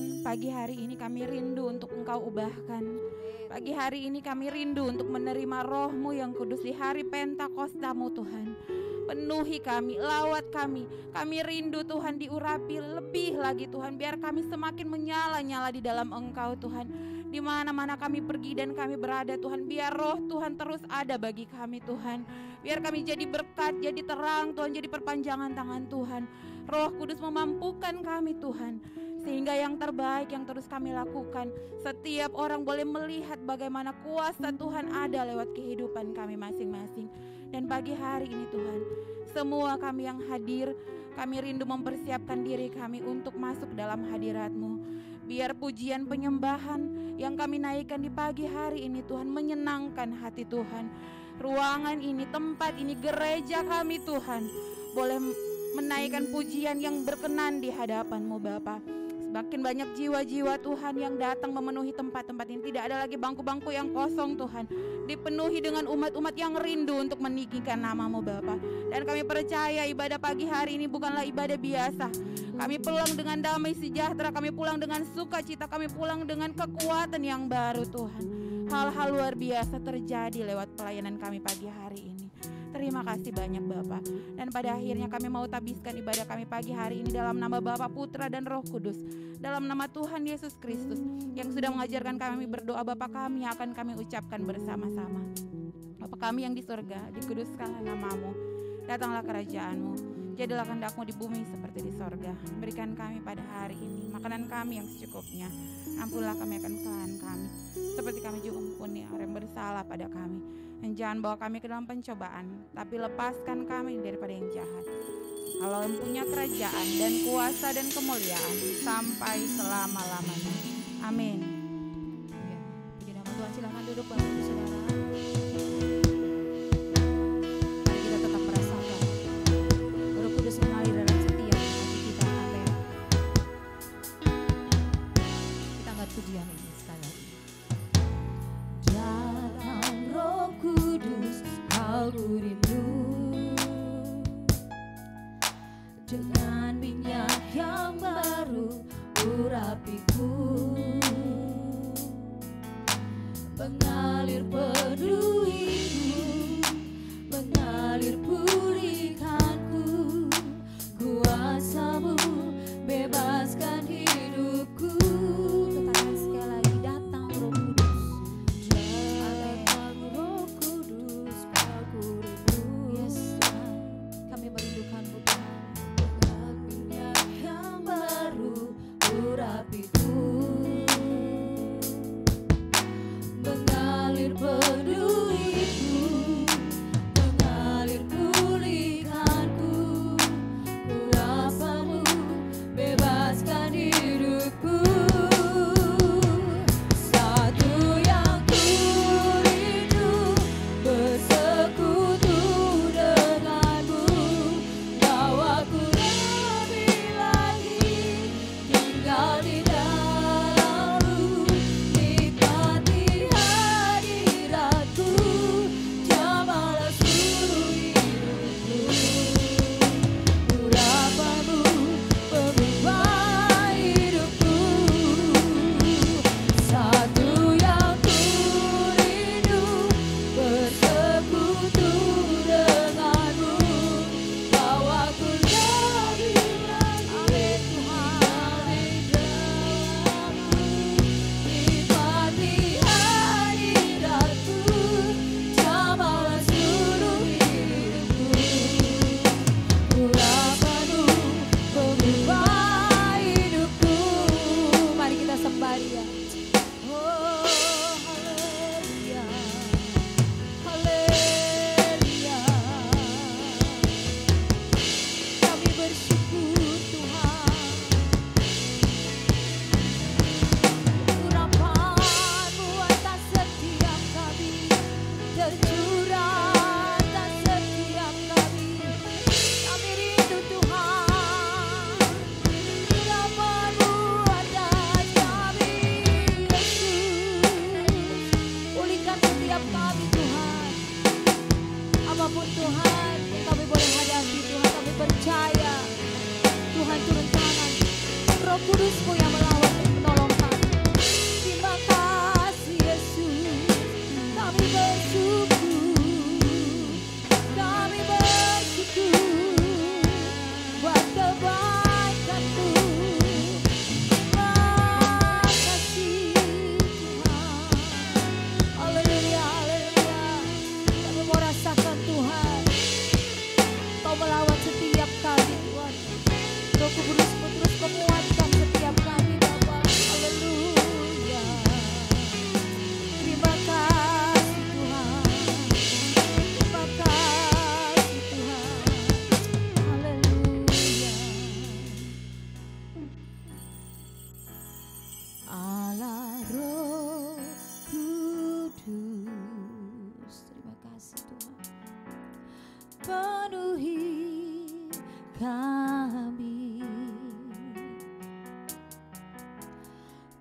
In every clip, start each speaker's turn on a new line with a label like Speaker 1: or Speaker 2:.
Speaker 1: Tuhan, pagi hari ini kami rindu untuk Engkau ubahkan. Pagi hari ini kami rindu untuk menerima Roh-Mu yang kudus di hari Pentakosta-Mu Tuhan. Penuhi kami, lawat kami. Kami rindu Tuhan diurapi lebih lagi Tuhan. Biar kami semakin menyala-nyala di dalam Engkau Tuhan. Di mana-mana kami pergi dan kami berada Tuhan. Biar roh Tuhan terus ada bagi kami Tuhan. Biar kami jadi berkat, jadi terang Tuhan, jadi perpanjangan tangan Tuhan. Roh Kudus memampukan kami Tuhan. Sehingga yang terbaik yang terus kami lakukan, setiap orang boleh melihat bagaimana kuasa Tuhan ada lewat kehidupan kami masing-masing. Dan pagi hari ini Tuhan, semua kami yang hadir, kami rindu mempersiapkan diri kami untuk masuk dalam hadirat-Mu. Biar pujian penyembahan yang kami naikkan di pagi hari ini Tuhan menyenangkan hati Tuhan. Ruangan ini, tempat ini, gereja kami Tuhan, boleh menaikkan pujian yang berkenan di hadapan-Mu Bapa. Semakin banyak jiwa-jiwa Tuhan yang datang memenuhi tempat-tempat ini. Tidak ada lagi bangku-bangku yang kosong Tuhan. Dipenuhi dengan umat-umat yang rindu untuk meninggikan nama-Mu Bapa. Dan kami percaya ibadah pagi hari ini bukanlah ibadah biasa. Kami pulang dengan damai sejahtera. Kami pulang dengan sukacita. Kami pulang dengan kekuatan yang baru Tuhan. Hal-hal luar biasa terjadi lewat pelayanan kami pagi hari ini. Terima kasih banyak Bapak. Dan pada akhirnya kami mau tabiskan ibadah kami pagi hari ini dalam nama Bapa, Putra dan Roh Kudus. Dalam nama Tuhan Yesus Kristus yang sudah mengajarkan kami berdoa. Bapa kami yang akan kami ucapkan bersama-sama. Bapa kami yang di surga, dikuduskanlah nama-Mu. Datanglah kerajaan-Mu. Jadilah kehendak-Mu di bumi seperti di sorga. Berikan kami pada hari ini makanan kami yang secukupnya. Ampunlah kami akan kesalahan kami, seperti kami juga mengampuni orang yang bersalah pada kami. Dan jangan bawa kami ke dalam pencobaan, tapi lepaskan kami daripada yang jahat. Kalau yang punya kerajaan dan kuasa dan kemuliaan sampai selama-lamanya. Amin.
Speaker 2: Ya, puji nama Tuhan. Silahkan duduk Bapak Ibu Saudara. Mari kita tetap merasakan Roh Kudus mengalir dalam setiap hati kita. Amin. Kita angkat pujian ini sekali lagi. Datang Roh Kudus, aku rindu dengan minyak yang baru urapiku, mengalir penuhiku, mengalir pulihkanku, kuasa-Mu bebaskan hidupku. Katakan sekali lagi, datang Roh Kudus. Datang Roh Kudus, aku rindu. Yes Tuhan, kami merindukan-Mu Tuhan. Dengan minyak yang baru urapiku, mengalir penuhiku,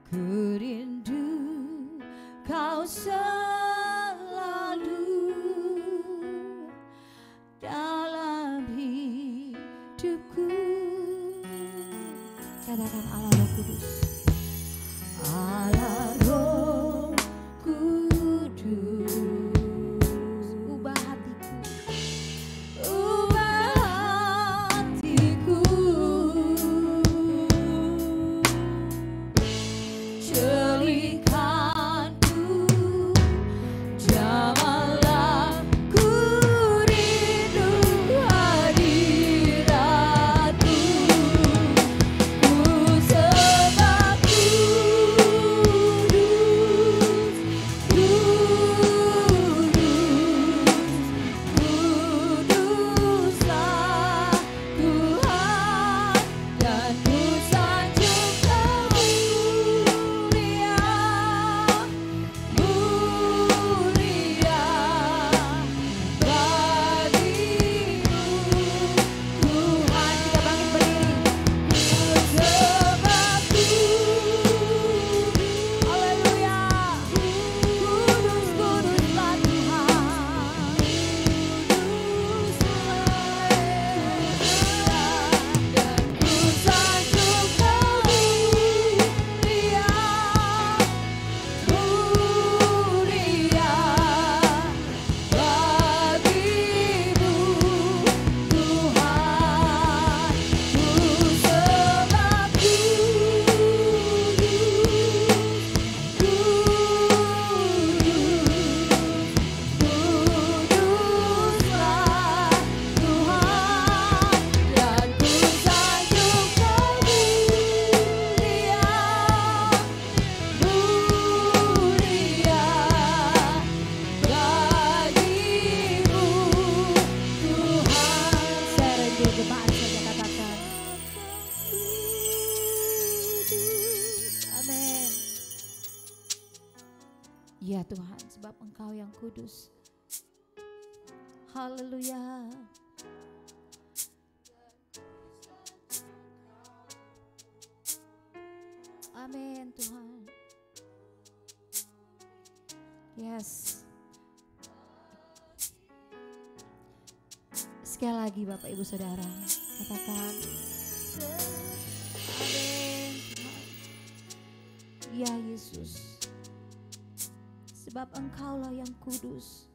Speaker 2: Ku rindu Kau selalu dalam hidupku. Katakan Allah Roh Kudus. Allah Roh Kudus, ubah hatiku, ubah hatiku, celingkanku, jamalah ku rindu hadiratmu, ku sembah kuduslah Tuhan, dan ku sanjung mulia, mulia bagimu Tuhan. Kita bangkit berdiri. Ku sembah haleluya. Kudus, kuduslah Tuhan. Dan ku sanjung mulia, mulia bagimu Tuhan. Ku sembah kuduslah Tuhan, dan ku sanjung mulia, mulia bagimu Tuhan. Serendu jemaat saja katakan amin. Ya Tuhan, sebab Engkau yang kudus. Haleluya. Amin Tuhan. Yes. Sekali lagi Bapak Ibu Saudara, katakan amin Tuhan. Ya Yesus, sebab Engkaulah yang kudus.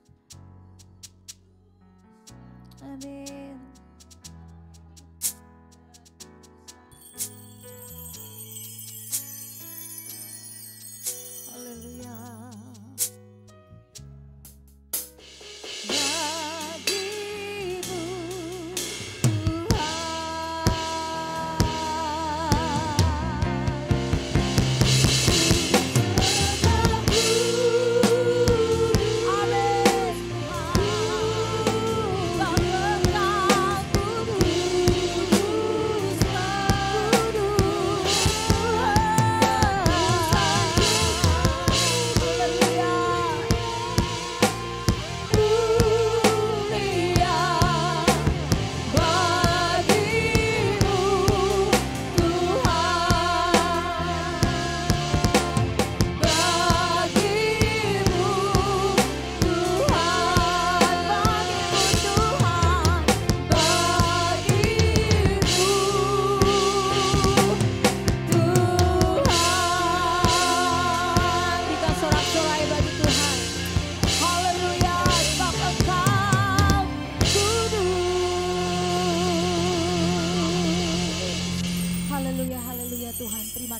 Speaker 2: Amin. Haleluya. Bagimu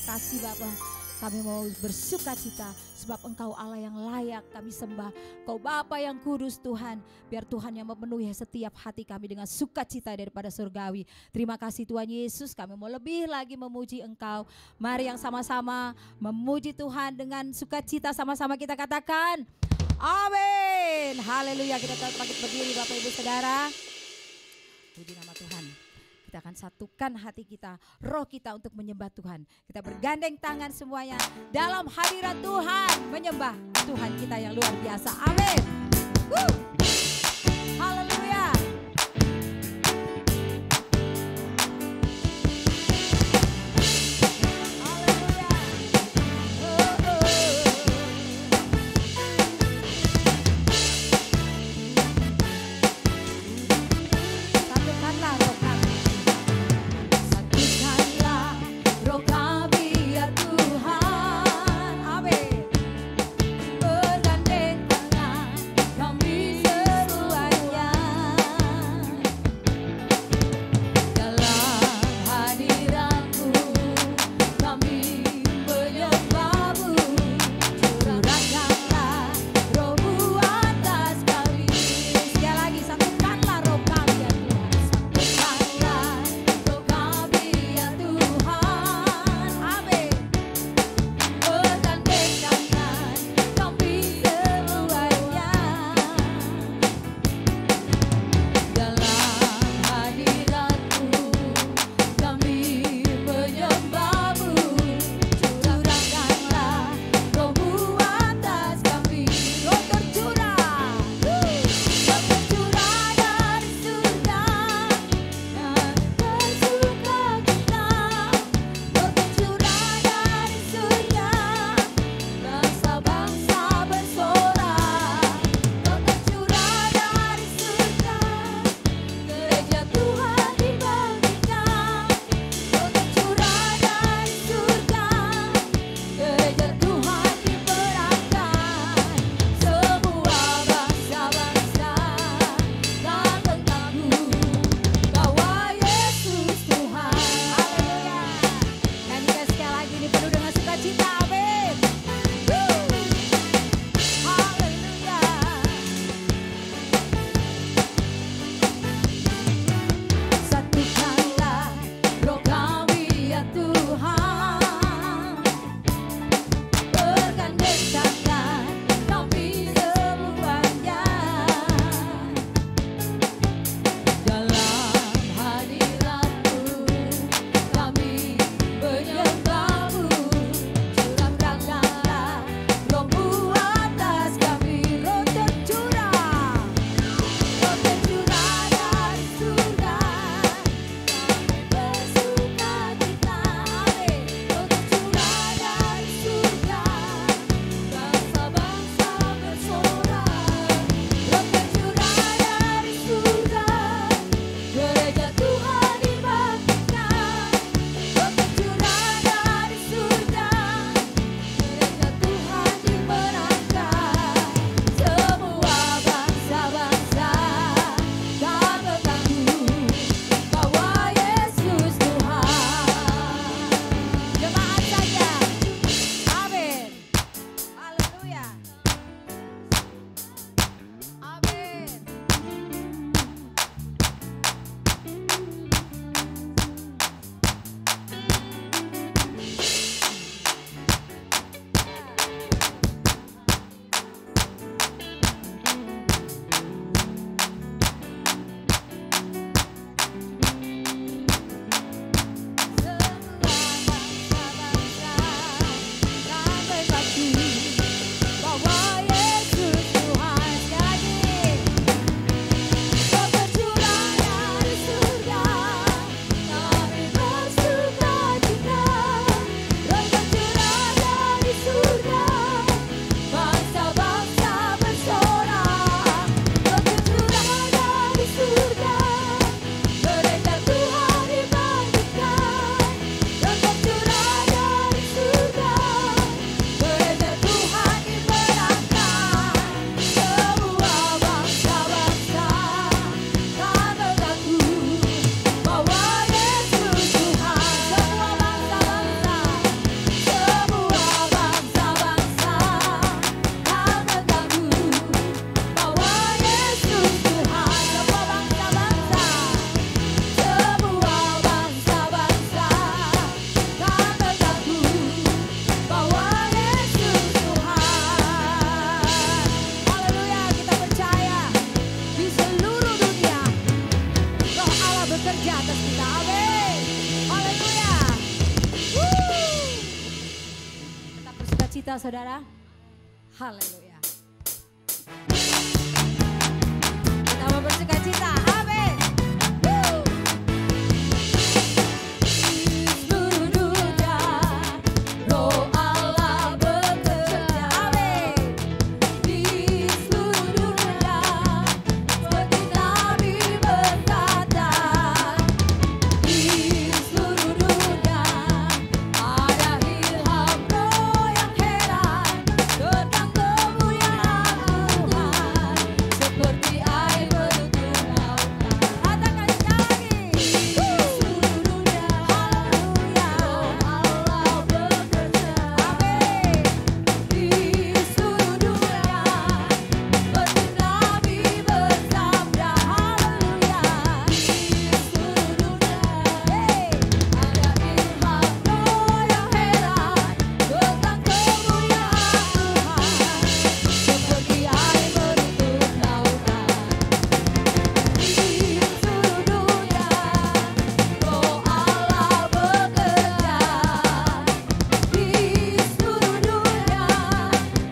Speaker 2: kasih Bapa. Kami mau bersukacita sebab Engkau Allah yang layak kami sembah. Kau Bapa yang kudus Tuhan. Biar Tuhan yang memenuhi setiap hati kami dengan sukacita daripada surgawi. Terima kasih Tuhan Yesus, kami mau lebih lagi memuji Engkau. Mari yang sama-sama memuji Tuhan dengan sukacita, sama-sama kita katakan amin. Haleluya. Kita bangkit berdiri Bapak Ibu Saudara. Puji nama Tuhan. Kita akan satukan hati kita, roh kita untuk menyembah Tuhan. Kita bergandeng tangan semuanya dalam hadirat Tuhan, menyembah Tuhan kita yang luar biasa. Amin. Haleluya. Haleluya. cita saudara. Haleluya. Kita mau bersuka cita. Amin. Seluruh dunia, Roh Allah bekerja. Amin. Di seluruh dunia, seperti Nabi berkata. Di seluruh dunia ada ilham Roh yang heran tentang kemuliaan Tuhan, seperti air menutup lautan. Katakan sekali lagi. Di seluruh dunia, haleluya, Allah bekerja. Amin. Di seluruh dunia, seperti Nabi bersabda. Haleluya. Di seluruh dunia, ada ilham Roh yang heran tentang kemuliaan Tuhan, seperti air menutup lautan. Di seluruh dunia, Roh Allah bekerja. Di seluruh dunia,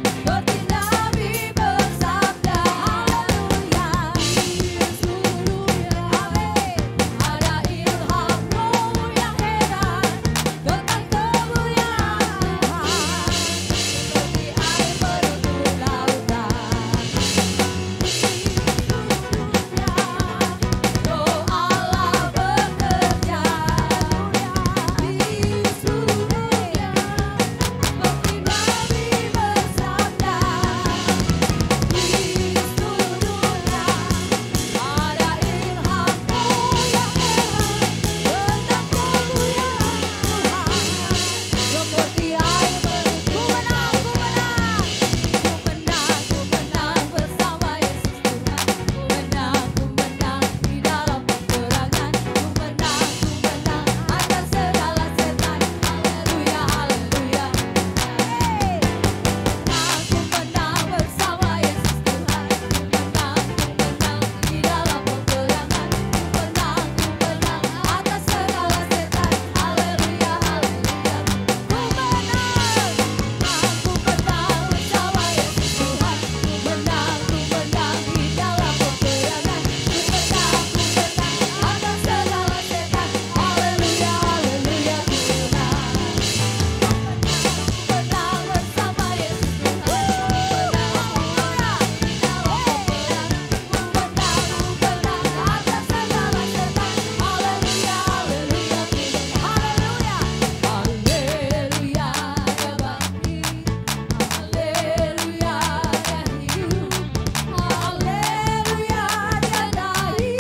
Speaker 2: seperti Nabi bersabda. Haleluya. Di seluruh dunia, amin, ada ilham Roh yang heran tentang kemuliaan Tuhan, seperti air menutup lautan. Di seluruh dunia, Roh Allah bekerja. Di seluruh dunia, seperti Nabi bersabda. Di seluruh dunia, ada ilham Roh yang heran tentang kemuliaan Tuhan, seperti air menutup. Ku menang, ku menang, ku menang bersama Yesus Tuhan. Ku menang di dalam peperangan. Ku menang atas segala setan. Haleluya, haleluya. Ku menang bersama Yesus Tuhan. Ku menang di dalam peperangan. Ku menang atas segala setan. Haleluya, haleluya. Ku menang bersama Yesus Tuhan. Ku menang di dalam peperangan. Ku menang atas segala setan. Haleluya, haleluya. Ku menang bersama Yesus Tuhan. Ku menang di dalam peperangan. Ku menang atas segala setan. Haleluya, haleluya. Haleluya, haleluya. Ya Bangki, haleluya ya hidup, haleluya dia dari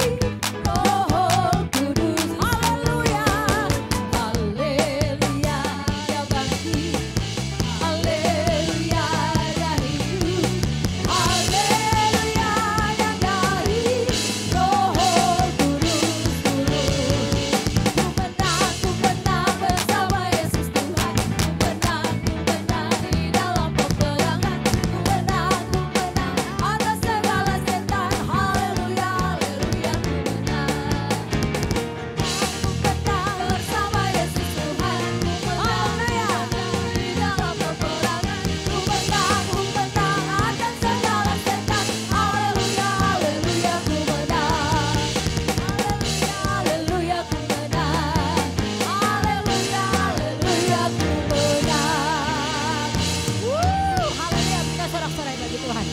Speaker 2: Roh Kudus. Haleluya, haleluya ya Bangki, haleluya ya hidup, haleluya yang dari Roh Kudus. Ku menang bersama Yesus Tuhan. Ku menang di dalam peperangan. Ku menang atas segala setan. Haleluya, haleluya. Ku menang bersama Yesus Tuhan. Haleluya, di dalam peperangan. Ku menang atas segala setan. Haleluya, haleluya. Ku menang. Haleluya, ku menang. Haleluya, haleluya, ku menang. Haleluya, bukan sorak-sorai bagi Tuhan.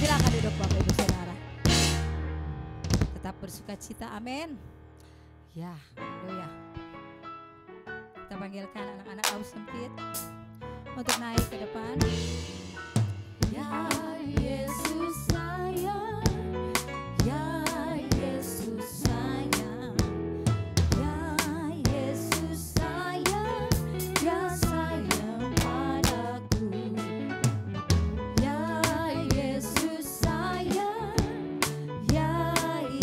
Speaker 2: Silakan duduk Bapak Ibu Saudara. Tetap bersuka cita, amin. Ya, haleluya. Kita panggilkan anak-anak aus sempit untuk naik ke depan. Ya Yesus sayang, ya Yesus sayang, ya Yesus sayang, ya sayang padaku. Ya Yesus sayang, ya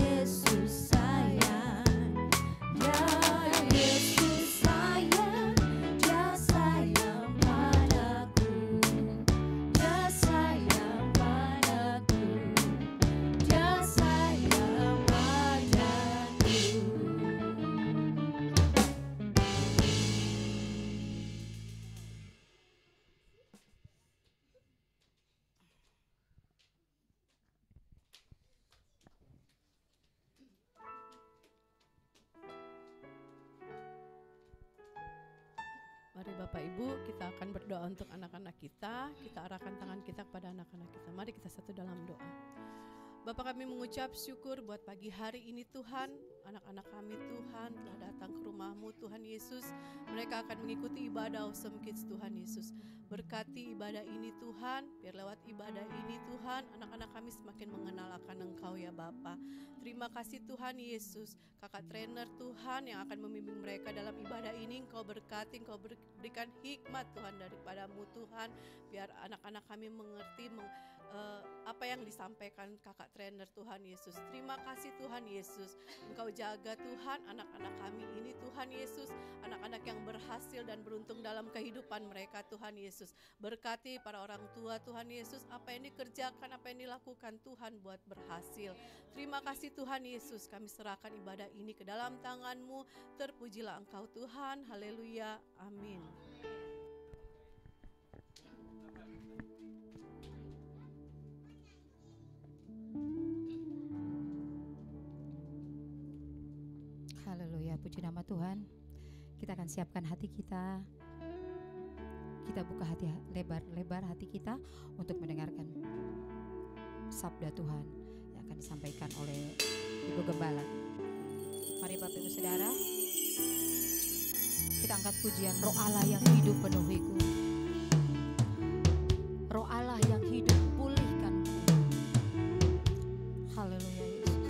Speaker 2: Yesus sayang, ya Yesus sayang, ya sayang padaku, ya sayang padaku.
Speaker 3: Bapak Ibu, kita akan berdoa untuk anak-anak kita. Kita arahkan tangan kita kepada anak-anak kita. Mari kita satu dalam doa. Bapak, kami mengucap syukur buat pagi hari ini Tuhan. Anak-anak kami Tuhan telah datang ke rumah-Mu Tuhan Yesus. Mereka akan mengikuti ibadah Awesome Kids Tuhan Yesus. Berkati ibadah ini Tuhan, biar lewat ibadah ini Tuhan, anak-anak kami semakin mengenal akan Engkau ya Bapa. Terima kasih Tuhan Yesus. Kakak trainer Tuhan yang akan membimbing mereka dalam ibadah ini, Engkau berkati, Engkau berikan hikmat Tuhan daripada-Mu Tuhan. Biar anak-anak kami mengerti apa yang disampaikan kakak trainer Tuhan Yesus. Terima kasih Tuhan Yesus. Engkau jaga Tuhan anak-anak kami ini Tuhan Yesus. Anak-anak yang berhasil dan beruntung dalam kehidupan mereka Tuhan Yesus. Berkati para orang tua Tuhan Yesus. Apa yang dikerjakan, apa yang dilakukan Tuhan buat berhasil. Terima kasih Tuhan Yesus. Kami serahkan ibadah ini ke dalam tangan-Mu. Terpujilah Engkau Tuhan. Haleluya. Amin.
Speaker 2: Haleluya, puji nama Tuhan. Kita akan siapkan hati kita. Kita buka hati lebar hati kita untuk mendengarkan sabda Tuhan yang akan disampaikan oleh Ibu Gembala. Mari Bapak Ibu Saudara, kita angkat pujian Roh Allah yang hidup penuhiku. Roh Allah yang hidup pulihkanku. Haleluya Yesus.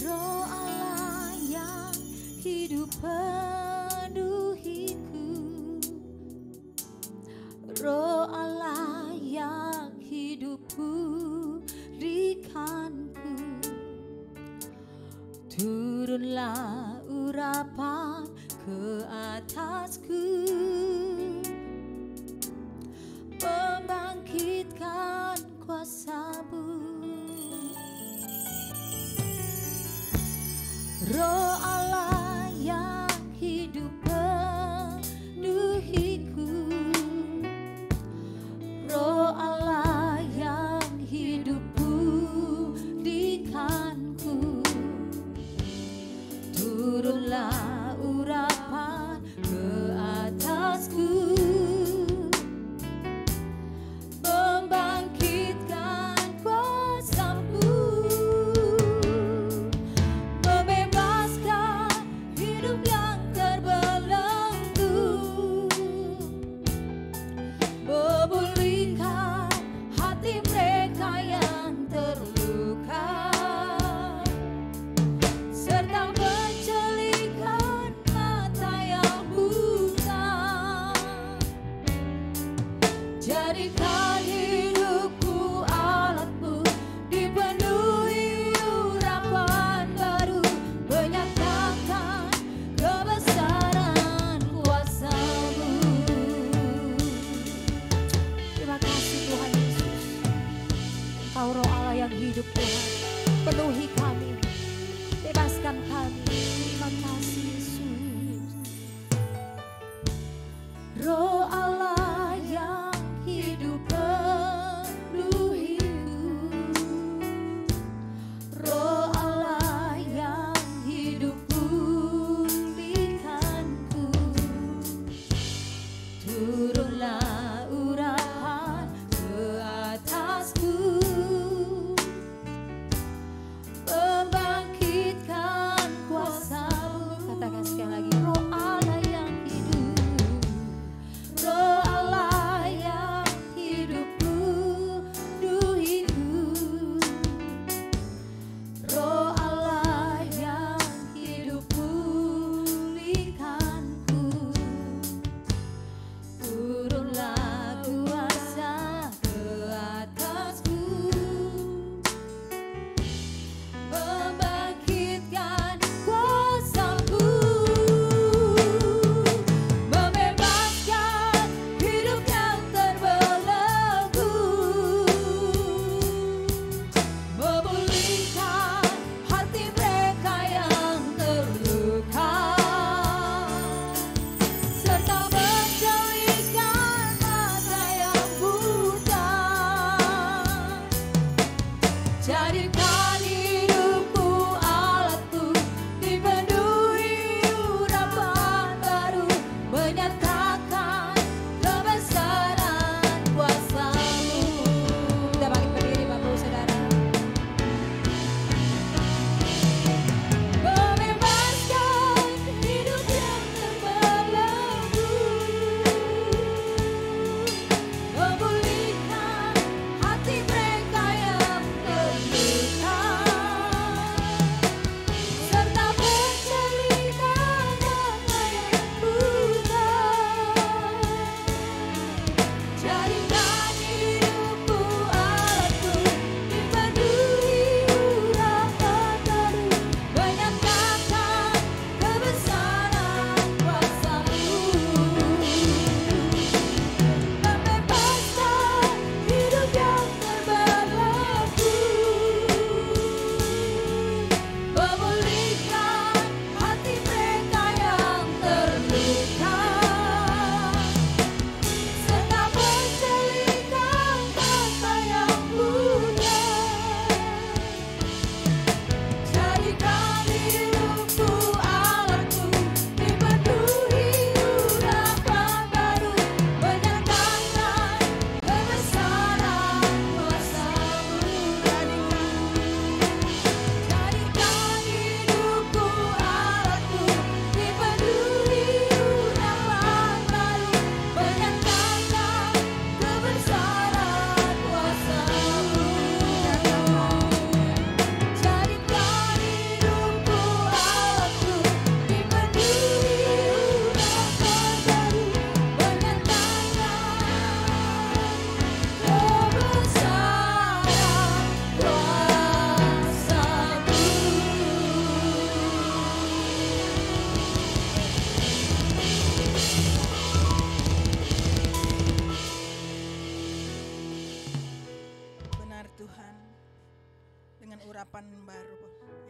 Speaker 2: Roh Allah yang hidup penuhiku. Roh Allah yang hidup pulihkanku. Turunlah urapan ke atasku, membangkitkan kuasa-Mu. Roh Allah yang hidup penuhiku. Roh Allah yang hidup pulihkanku. Turunlah urapan ke atasku, membangkitkan kuasa-Mu, membebaskan hidup yang terbelenggu, memulihkan hati mereka yang terluka, serta mencelihkan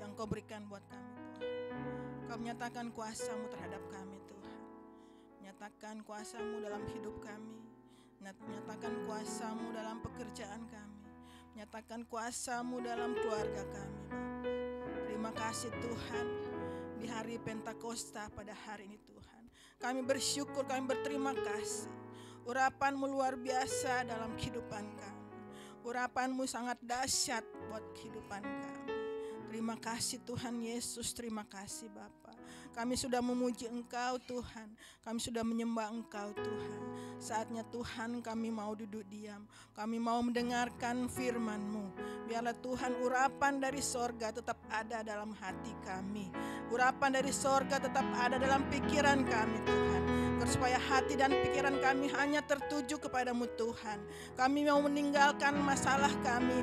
Speaker 4: yang Kau berikan buat kami Tuhan. Kau menyatakan kuasa-Mu terhadap kami Tuhan. Menyatakan kuasa-Mu dalam hidup kami. Menyatakan kuasa-Mu dalam pekerjaan kami. Menyatakan kuasa-Mu dalam keluarga kami Bapa. Terima kasih Tuhan. Di hari Pentakosta pada hari ini Tuhan, kami bersyukur, kami berterima kasih. Urapan-Mu luar biasa dalam kehidupan kami. Urapan-Mu sangat dahsyat buat kehidupan kami. Terima kasih Tuhan Yesus, terima kasih Bapa. Kami sudah memuji Engkau Tuhan, kami sudah menyembah Engkau Tuhan. Saatnya Tuhan kami mau duduk diam, kami mau mendengarkan firman-Mu. Biarlah Tuhan urapan dari sorga tetap ada dalam hati kami. Urapan dari sorga tetap ada dalam pikiran kami Tuhan. Supaya hati dan pikiran kami hanya tertuju kepadamu Tuhan. Kami mau meninggalkan masalah kami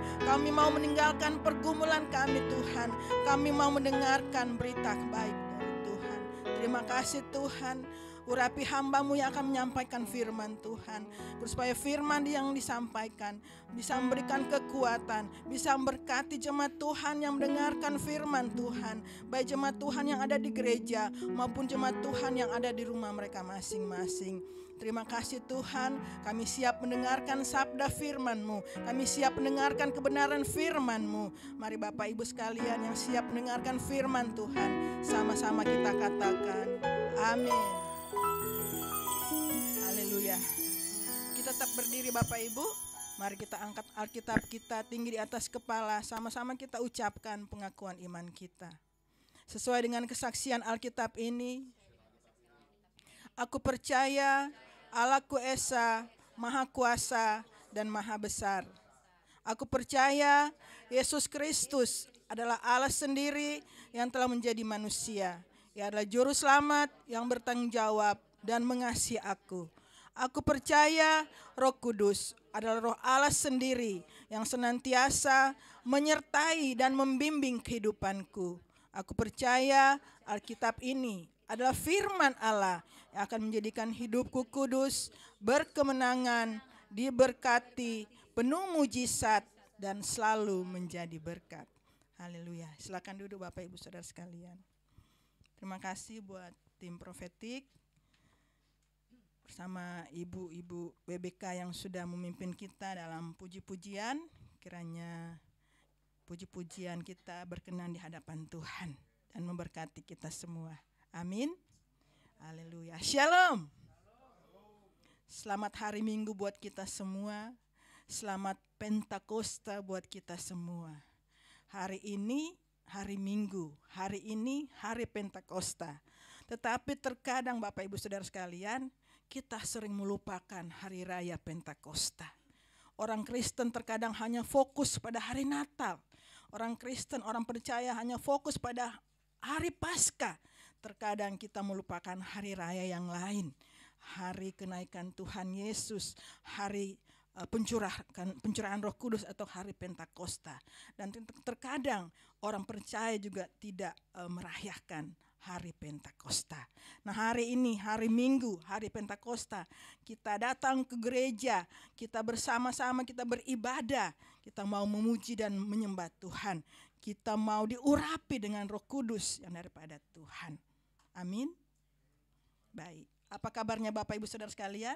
Speaker 4: mau meninggalkan pergumulan kami Tuhan. Kami mau mendengarkan berita baik dari Tuhan. Terima kasih Tuhan. Urapi hamba-Mu yang akan menyampaikan firman Tuhan. Supaya firman yang disampaikan bisa memberikan kekuatan, bisa memberkati jemaat Tuhan yang mendengarkan firman Tuhan. Baik jemaat Tuhan yang ada di gereja maupun jemaat Tuhan yang ada di rumah mereka masing-masing. Terima kasih Tuhan, kami siap mendengarkan sabda firman-Mu. Kami siap mendengarkan kebenaran firman-Mu. Mari Bapak Ibu sekalian yang siap mendengarkan firman Tuhan, sama-sama kita katakan amin. Haleluya. Kita tetap berdiri Bapak Ibu. Mari kita angkat Alkitab kita tinggi di atas kepala. Sama-sama kita ucapkan pengakuan iman kita. Sesuai dengan kesaksian Alkitab ini. Aku percaya Allahku Esa, Maha Kuasa dan Maha Besar. Aku percaya Yesus Kristus adalah Allah sendiri yang telah menjadi manusia. Ia adalah juru selamat yang bertanggung jawab dan mengasihi aku. Aku percaya Roh Kudus adalah Roh Allah sendiri yang senantiasa menyertai dan membimbing kehidupanku. Aku percaya Alkitab ini adalah firman Allah yang akan menjadikan hidupku kudus, berkemenangan, diberkati, penuh mujizat, dan selalu menjadi berkat. Haleluya. Silakan duduk Bapak Ibu Saudara sekalian. Terima kasih buat tim profetik bersama ibu-ibu BBK yang sudah memimpin kita dalam puji-pujian. Kiranya puji-pujian kita berkenan di hadapan Tuhan dan memberkati kita semua. Amin. Haleluya. Shalom. Selamat hari Minggu buat kita semua. Selamat Pentakosta buat kita semua. Hari ini hari Minggu, hari ini hari Pentakosta. Tetapi terkadang Bapak Ibu Saudara sekalian, kita sering melupakan hari raya Pentakosta. Orang Kristen terkadang hanya fokus pada hari Natal. Orang Kristen, orang percaya hanya fokus pada hari Paskah. Terkadang kita melupakan hari raya yang lain. Hari kenaikan Tuhan Yesus, hari pencurahan Roh Kudus atau hari Pentakosta. Dan terkadang orang percaya juga tidak merayakan hari Pentakosta. Nah, hari ini hari Minggu, hari Pentakosta, kita datang ke gereja, kita bersama-sama kita beribadah, kita mau memuji dan menyembah Tuhan. Kita mau diurapi dengan Roh Kudus yang daripada Tuhan. Amin. Baik, apa kabarnya Bapak Ibu Saudara sekalian?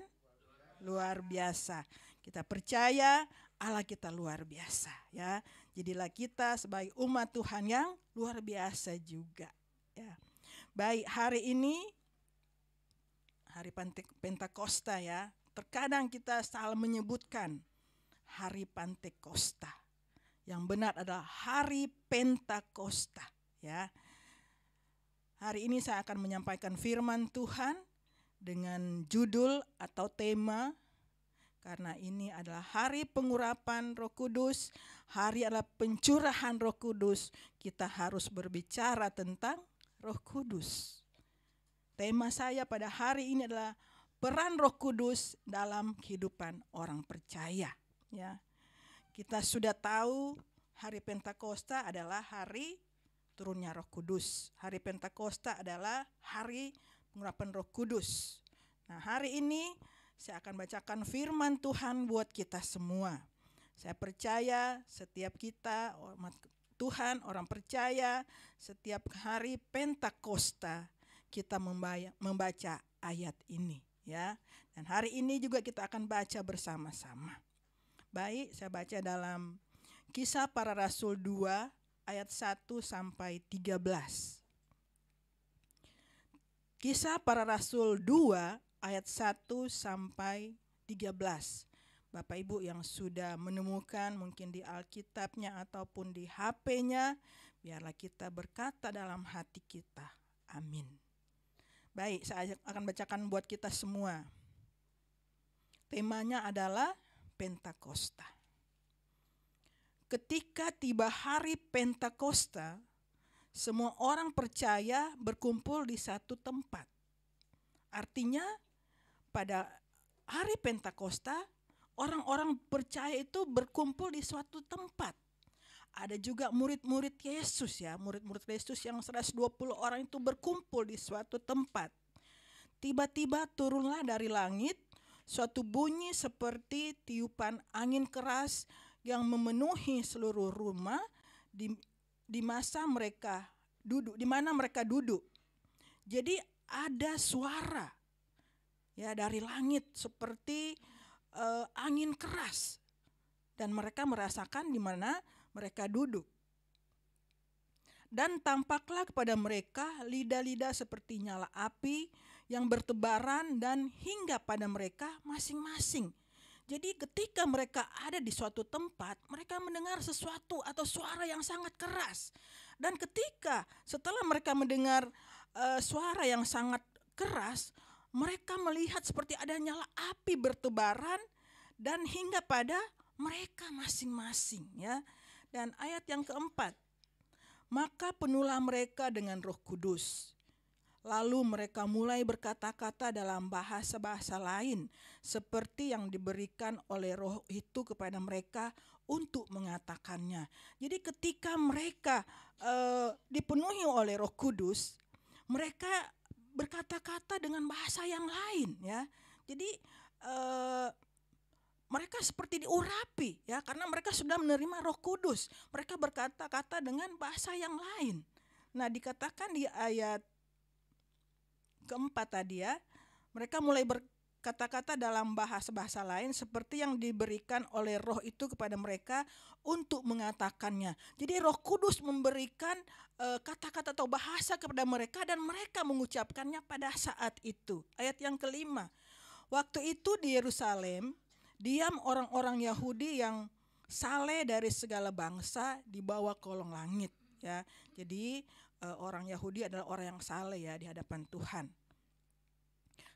Speaker 4: Luar biasa. Kita percaya Allah kita luar biasa ya. Jadilah kita sebagai umat Tuhan yang luar biasa juga ya. Baik, hari ini hari Pentakosta ya. Terkadang kita salah menyebutkan hari Pentakosta. Yang benar adalah hari Pentakosta ya. Hari ini saya akan menyampaikan firman Tuhan dengan judul atau tema, karena ini adalah hari pengurapan Roh Kudus, hari adalah pencurahan Roh Kudus. Kita harus berbicara tentang Roh Kudus. Tema saya pada hari ini adalah peran Roh Kudus dalam kehidupan orang percaya ya. Kita sudah tahu hari Pentakosta adalah hari turunnya Roh Kudus. Hari Pentakosta adalah hari pengurapan Roh Kudus. Nah, hari ini saya akan bacakan firman Tuhan buat kita semua. Saya percaya setiap kita umat Tuhan, orang percaya, setiap hari Pentakosta kita membaca ayat ini ya. Dan hari ini juga kita akan baca bersama-sama. Baik, saya baca dalam Kisah Para Rasul 2 ayat 1 sampai 13. Kisah Para Rasul 2 ayat 1 sampai 13. Bapak Ibu yang sudah menemukan mungkin di Alkitabnya ataupun di HP-nya, biarlah kita berkata dalam hati kita, amin. Baik, saya akan bacakan buat kita semua. Temanya adalah Pentakosta. Ketika tiba hari Pentakosta, semua orang percaya berkumpul di satu tempat. Artinya pada hari Pentakosta, orang-orang percaya itu berkumpul di suatu tempat. Ada juga murid-murid Yesus ya, murid-murid Yesus yang 120 orang itu berkumpul di suatu tempat. Tiba-tiba turunlah dari langit suatu bunyi seperti tiupan angin keras yang memenuhi seluruh rumah di mana mereka duduk. Jadi ada suara ya dari langit seperti angin keras, dan mereka merasakan di mana mereka duduk. Dan tampaklah kepada mereka lidah-lidah seperti nyala api yang bertebaran dan hingga pada mereka masing-masing. Jadi ketika mereka ada di suatu tempat, mereka mendengar sesuatu atau suara yang sangat keras. Dan ketika setelah mereka mendengar suara yang sangat keras, mereka melihat seperti ada nyala api bertebaran dan hingga pada mereka masing-masing ya. Dan ayat yang keempat, maka penuhlah mereka dengan Roh Kudus. Lalu mereka mulai berkata-kata dalam bahasa-bahasa lain seperti yang diberikan oleh Roh itu kepada mereka untuk mengatakannya. Jadi ketika mereka dipenuhi oleh Roh Kudus, mereka berkata-kata dengan bahasa yang lain ya. Jadi mereka seperti diurapi ya, karena mereka sudah menerima Roh Kudus. Mereka berkata-kata dengan bahasa yang lain. Nah, dikatakan di ayat keempat tadi ya, mereka mulai berkata-kata dalam bahasa-bahasa lain seperti yang diberikan oleh Roh itu kepada mereka untuk mengatakannya. Jadi Roh Kudus memberikan kata-kata atau bahasa kepada mereka dan mereka mengucapkannya pada saat itu. Ayat yang kelima, waktu itu di Yerusalem diam orang-orang Yahudi yang saleh dari segala bangsa di bawah kolong langit ya. Jadi orang Yahudi adalah orang yang saleh ya di hadapan Tuhan.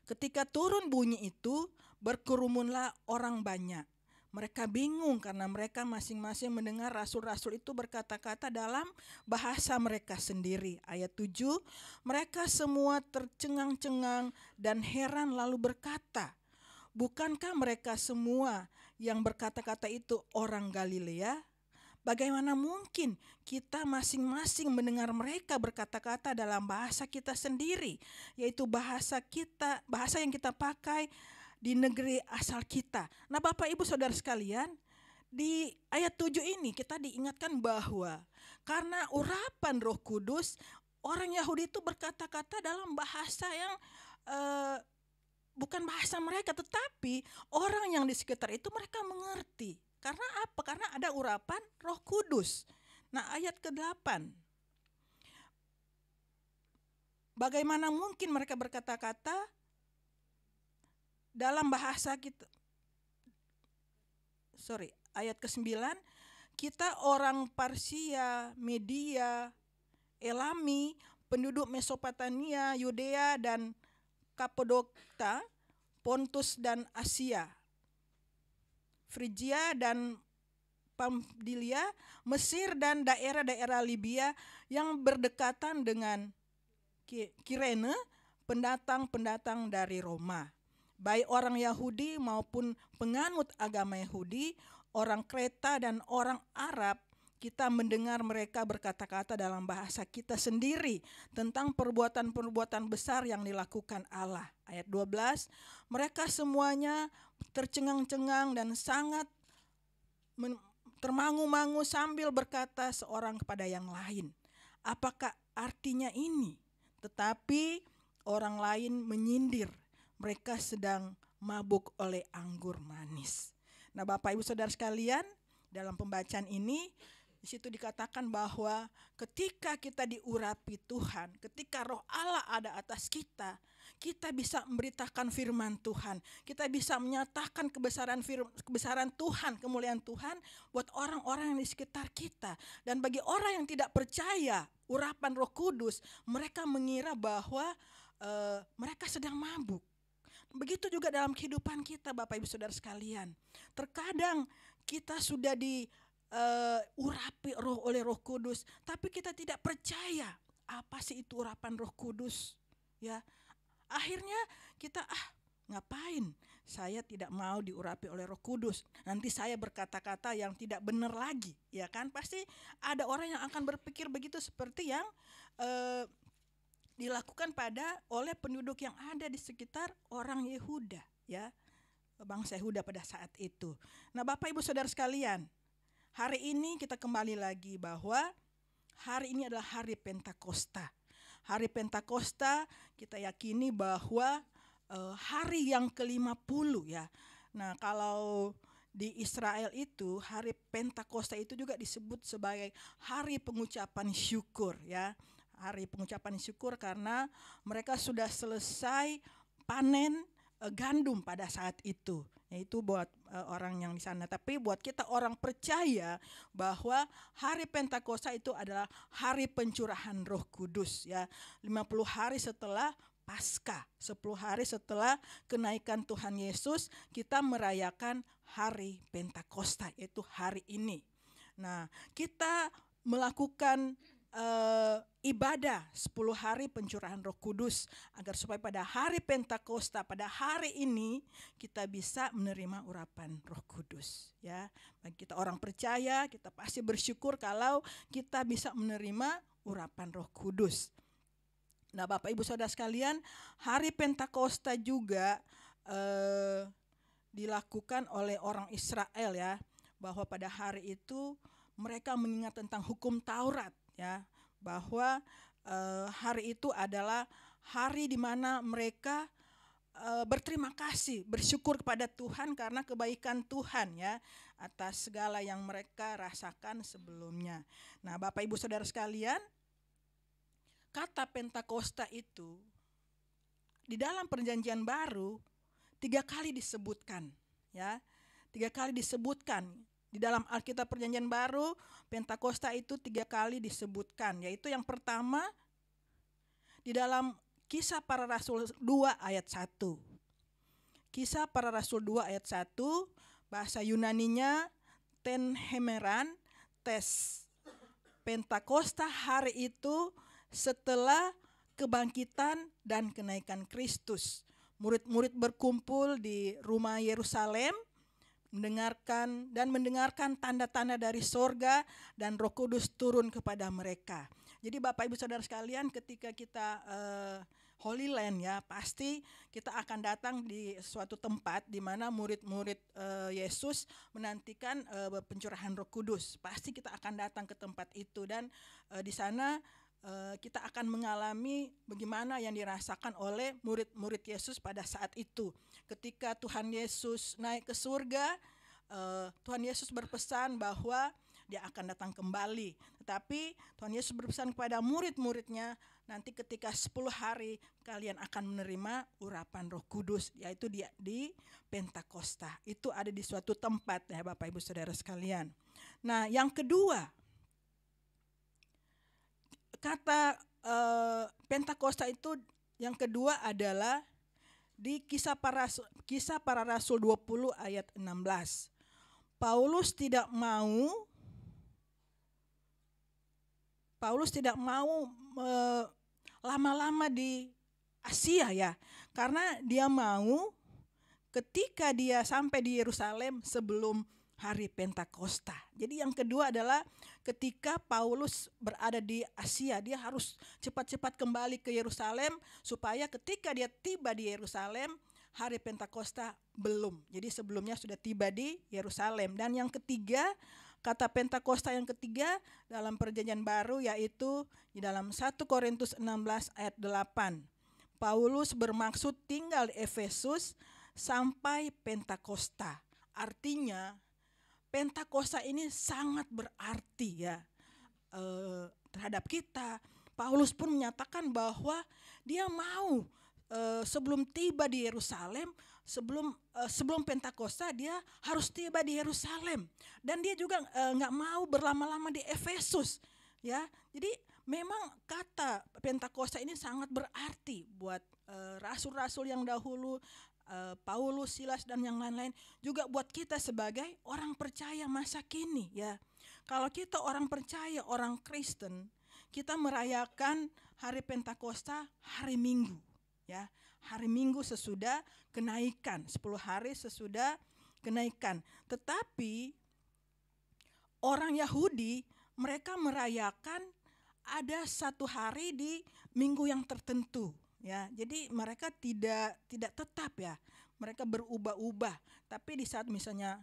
Speaker 4: Ketika turun bunyi itu, berkerumunlah orang banyak. Mereka bingung karena mereka masing-masing mendengar rasul-rasul itu berkata-kata dalam bahasa mereka sendiri. Ayat 7, mereka semua tercengang-cengang dan heran lalu berkata, bukankah mereka semua yang berkata-kata itu orang Galilea? Bagaimana mungkin kita masing-masing mendengar mereka berkata-kata dalam bahasa kita sendiri, yaitu bahasa yang kita pakai di negeri asal kita. Nah, Bapak Ibu Saudara sekalian, di ayat 7 ini kita diingatkan bahwa karena urapan Roh Kudus, orang Yahudi itu berkata-kata dalam bahasa yang bukan bahasa mereka, tetapi orang yang di sekitar itu mereka mengerti. Karena apa? Karena ada urapan Roh Kudus. Nah, ayat ke-8. Bagaimana mungkin mereka berkata-kata dalam bahasa kita? Ayat ke-9. Kita orang Parsia, Media, Elami, penduduk Mesopotamia, Yudea dan Kapodokta, Pontus dan Asia, Frigia dan Pamfilia, Mesir dan daerah-daerah Libya yang berdekatan dengan Kirene, pendatang-pendatang dari Roma. Baik orang Yahudi maupun penganut agama Yahudi, orang Kreta dan orang Arab, kita mendengar mereka berkata-kata dalam bahasa kita sendiri tentang perbuatan-perbuatan besar yang dilakukan Allah. Ayat 12, mereka semuanya tercengang-cengang dan sangat termangu-mangu sambil berkata seorang kepada yang lain, "Apakah artinya ini?" Tetapi orang lain menyindir, mereka sedang mabuk oleh anggur manis. Nah, Bapak Ibu Saudara sekalian, dalam pembacaan ini di situ dikatakan bahwa ketika kita diurapi Tuhan, ketika Roh Allah ada atas kita, kita bisa memberitakan firman Tuhan. Kita bisa menyatakan kebesaran Tuhan, kemuliaan Tuhan buat orang-orang yang di sekitar kita. Dan bagi orang yang tidak percaya urapan Roh Kudus, mereka mengira bahwa mereka sedang mabuk. Begitu juga dalam kehidupan kita, Bapak Ibu Saudara sekalian. Terkadang kita sudah urapi oleh Roh Kudus, tapi kita tidak percaya apa sih itu urapan Roh Kudus, ya. Akhirnya kita ngapain? Saya tidak mau diurapi oleh Roh Kudus. Nanti saya berkata-kata yang tidak benar lagi, ya kan? Pasti ada orang yang akan berpikir begitu, seperti yang dilakukan oleh penduduk yang ada di sekitar orang Yehuda, ya, bangsa Yehuda pada saat itu. Nah, Bapak Ibu Saudara sekalian, hari ini kita kembali lagi bahwa hari ini adalah hari Pentakosta. Hari Pentakosta kita yakini bahwa hari yang ke-50, ya. Nah, kalau di Israel itu hari Pentakosta itu juga disebut sebagai hari pengucapan syukur, ya. Hari pengucapan syukur karena mereka sudah selesai panen gandum pada saat itu. Yaitu buat orang yang di sana. Tapi buat kita orang percaya bahwa hari Pentakosta itu adalah hari pencurahan Roh Kudus, ya. 50 hari setelah Paskah, 10 hari setelah kenaikan Tuhan Yesus, kita merayakan hari Pentakosta, yaitu hari ini. Nah, kita melakukan ibadah 10 hari pencurahan Roh Kudus agar supaya pada hari Pentakosta, pada hari ini kita bisa menerima urapan Roh Kudus, ya. Bagi kita orang percaya, kita pasti bersyukur kalau kita bisa menerima urapan Roh Kudus. Nah, Bapak Ibu Saudara sekalian, hari Pentakosta juga dilakukan oleh orang Israel, ya, bahwa pada hari itu mereka mengingat tentang hukum Taurat, ya, bahwa hari itu adalah hari di mana mereka berterima kasih, bersyukur kepada Tuhan karena kebaikan Tuhan, ya, atas segala yang mereka rasakan sebelumnya. Nah, Bapak Ibu Saudara sekalian, kata Pentakosta itu di dalam Perjanjian Baru 3 kali disebutkan, ya. 3 kali disebutkan. Di dalam Alkitab Perjanjian Baru, Pentakosta itu 3 kali disebutkan, yaitu yang pertama di dalam Kisah Para Rasul 2 ayat 1. Kisah Para Rasul 2 ayat 1, bahasa Yunaninya Tenhemeran tes. Pentakosta hari itu setelah kebangkitan dan kenaikan Kristus. Murid-murid berkumpul di rumah Yerusalem, mendengarkan tanda-tanda dari sorga dan Roh Kudus turun kepada mereka. Jadi Bapak Ibu Saudara sekalian, ketika kita Holy Land, ya, pasti kita akan datang di suatu tempat di mana murid-murid Yesus menantikan pencurahan Roh Kudus. Pasti kita akan datang ke tempat itu dan di sana kita akan mengalami bagaimana yang dirasakan oleh murid-murid Yesus pada saat itu. Ketika Tuhan Yesus naik ke surga, Tuhan Yesus berpesan bahwa Dia akan datang kembali. Tetapi Tuhan Yesus berpesan kepada murid-muridnya, nanti ketika 10 hari kalian akan menerima urapan Roh Kudus, yaitu di Pentakosta. Itu ada di suatu tempat, ya Bapak Ibu Saudara sekalian. Nah, yang kedua, kata Pentakosta itu yang kedua adalah di Kisah Para Rasul 20 ayat 16. Paulus tidak mau lama-lama di Asia, ya, karena dia mau ketika dia sampai di Yerusalem sebelum hari Pentakosta. Jadi yang kedua adalah ketika Paulus berada di Asia, dia harus cepat-cepat kembali ke Yerusalem supaya ketika dia tiba di Yerusalem, hari Pentakosta belum. Jadi sebelumnya sudah tiba di Yerusalem. Dan yang ketiga, Kata Pentakosta yang ketiga dalam Perjanjian Baru yaitu di dalam 1 Korintus 16 ayat 8. Paulus bermaksud tinggal di Efesus sampai Pentakosta. Artinya Pentakosta ini sangat berarti ya terhadap kita. Paulus pun menyatakan bahwa dia mau sebelum tiba di Yerusalem, sebelum Pentakosta dia harus tiba di Yerusalem, dan dia juga nggak mau berlama-lama di Efesus, ya. Jadi memang kata Pentakosta ini sangat berarti buat rasul-rasul yang dahulu, Paulus, Silas dan yang lain-lain, juga buat kita sebagai orang percaya masa kini, ya. Kalau kita orang percaya, orang Kristen, kita merayakan hari Pentakosta hari Minggu. Ya, hari Minggu sesudah kenaikan, 10 hari sesudah kenaikan. Tetapi orang Yahudi mereka merayakan ada satu hari di minggu yang tertentu, ya. Jadi mereka tidak tetap, ya. Mereka berubah-ubah. Tapi di saat misalnya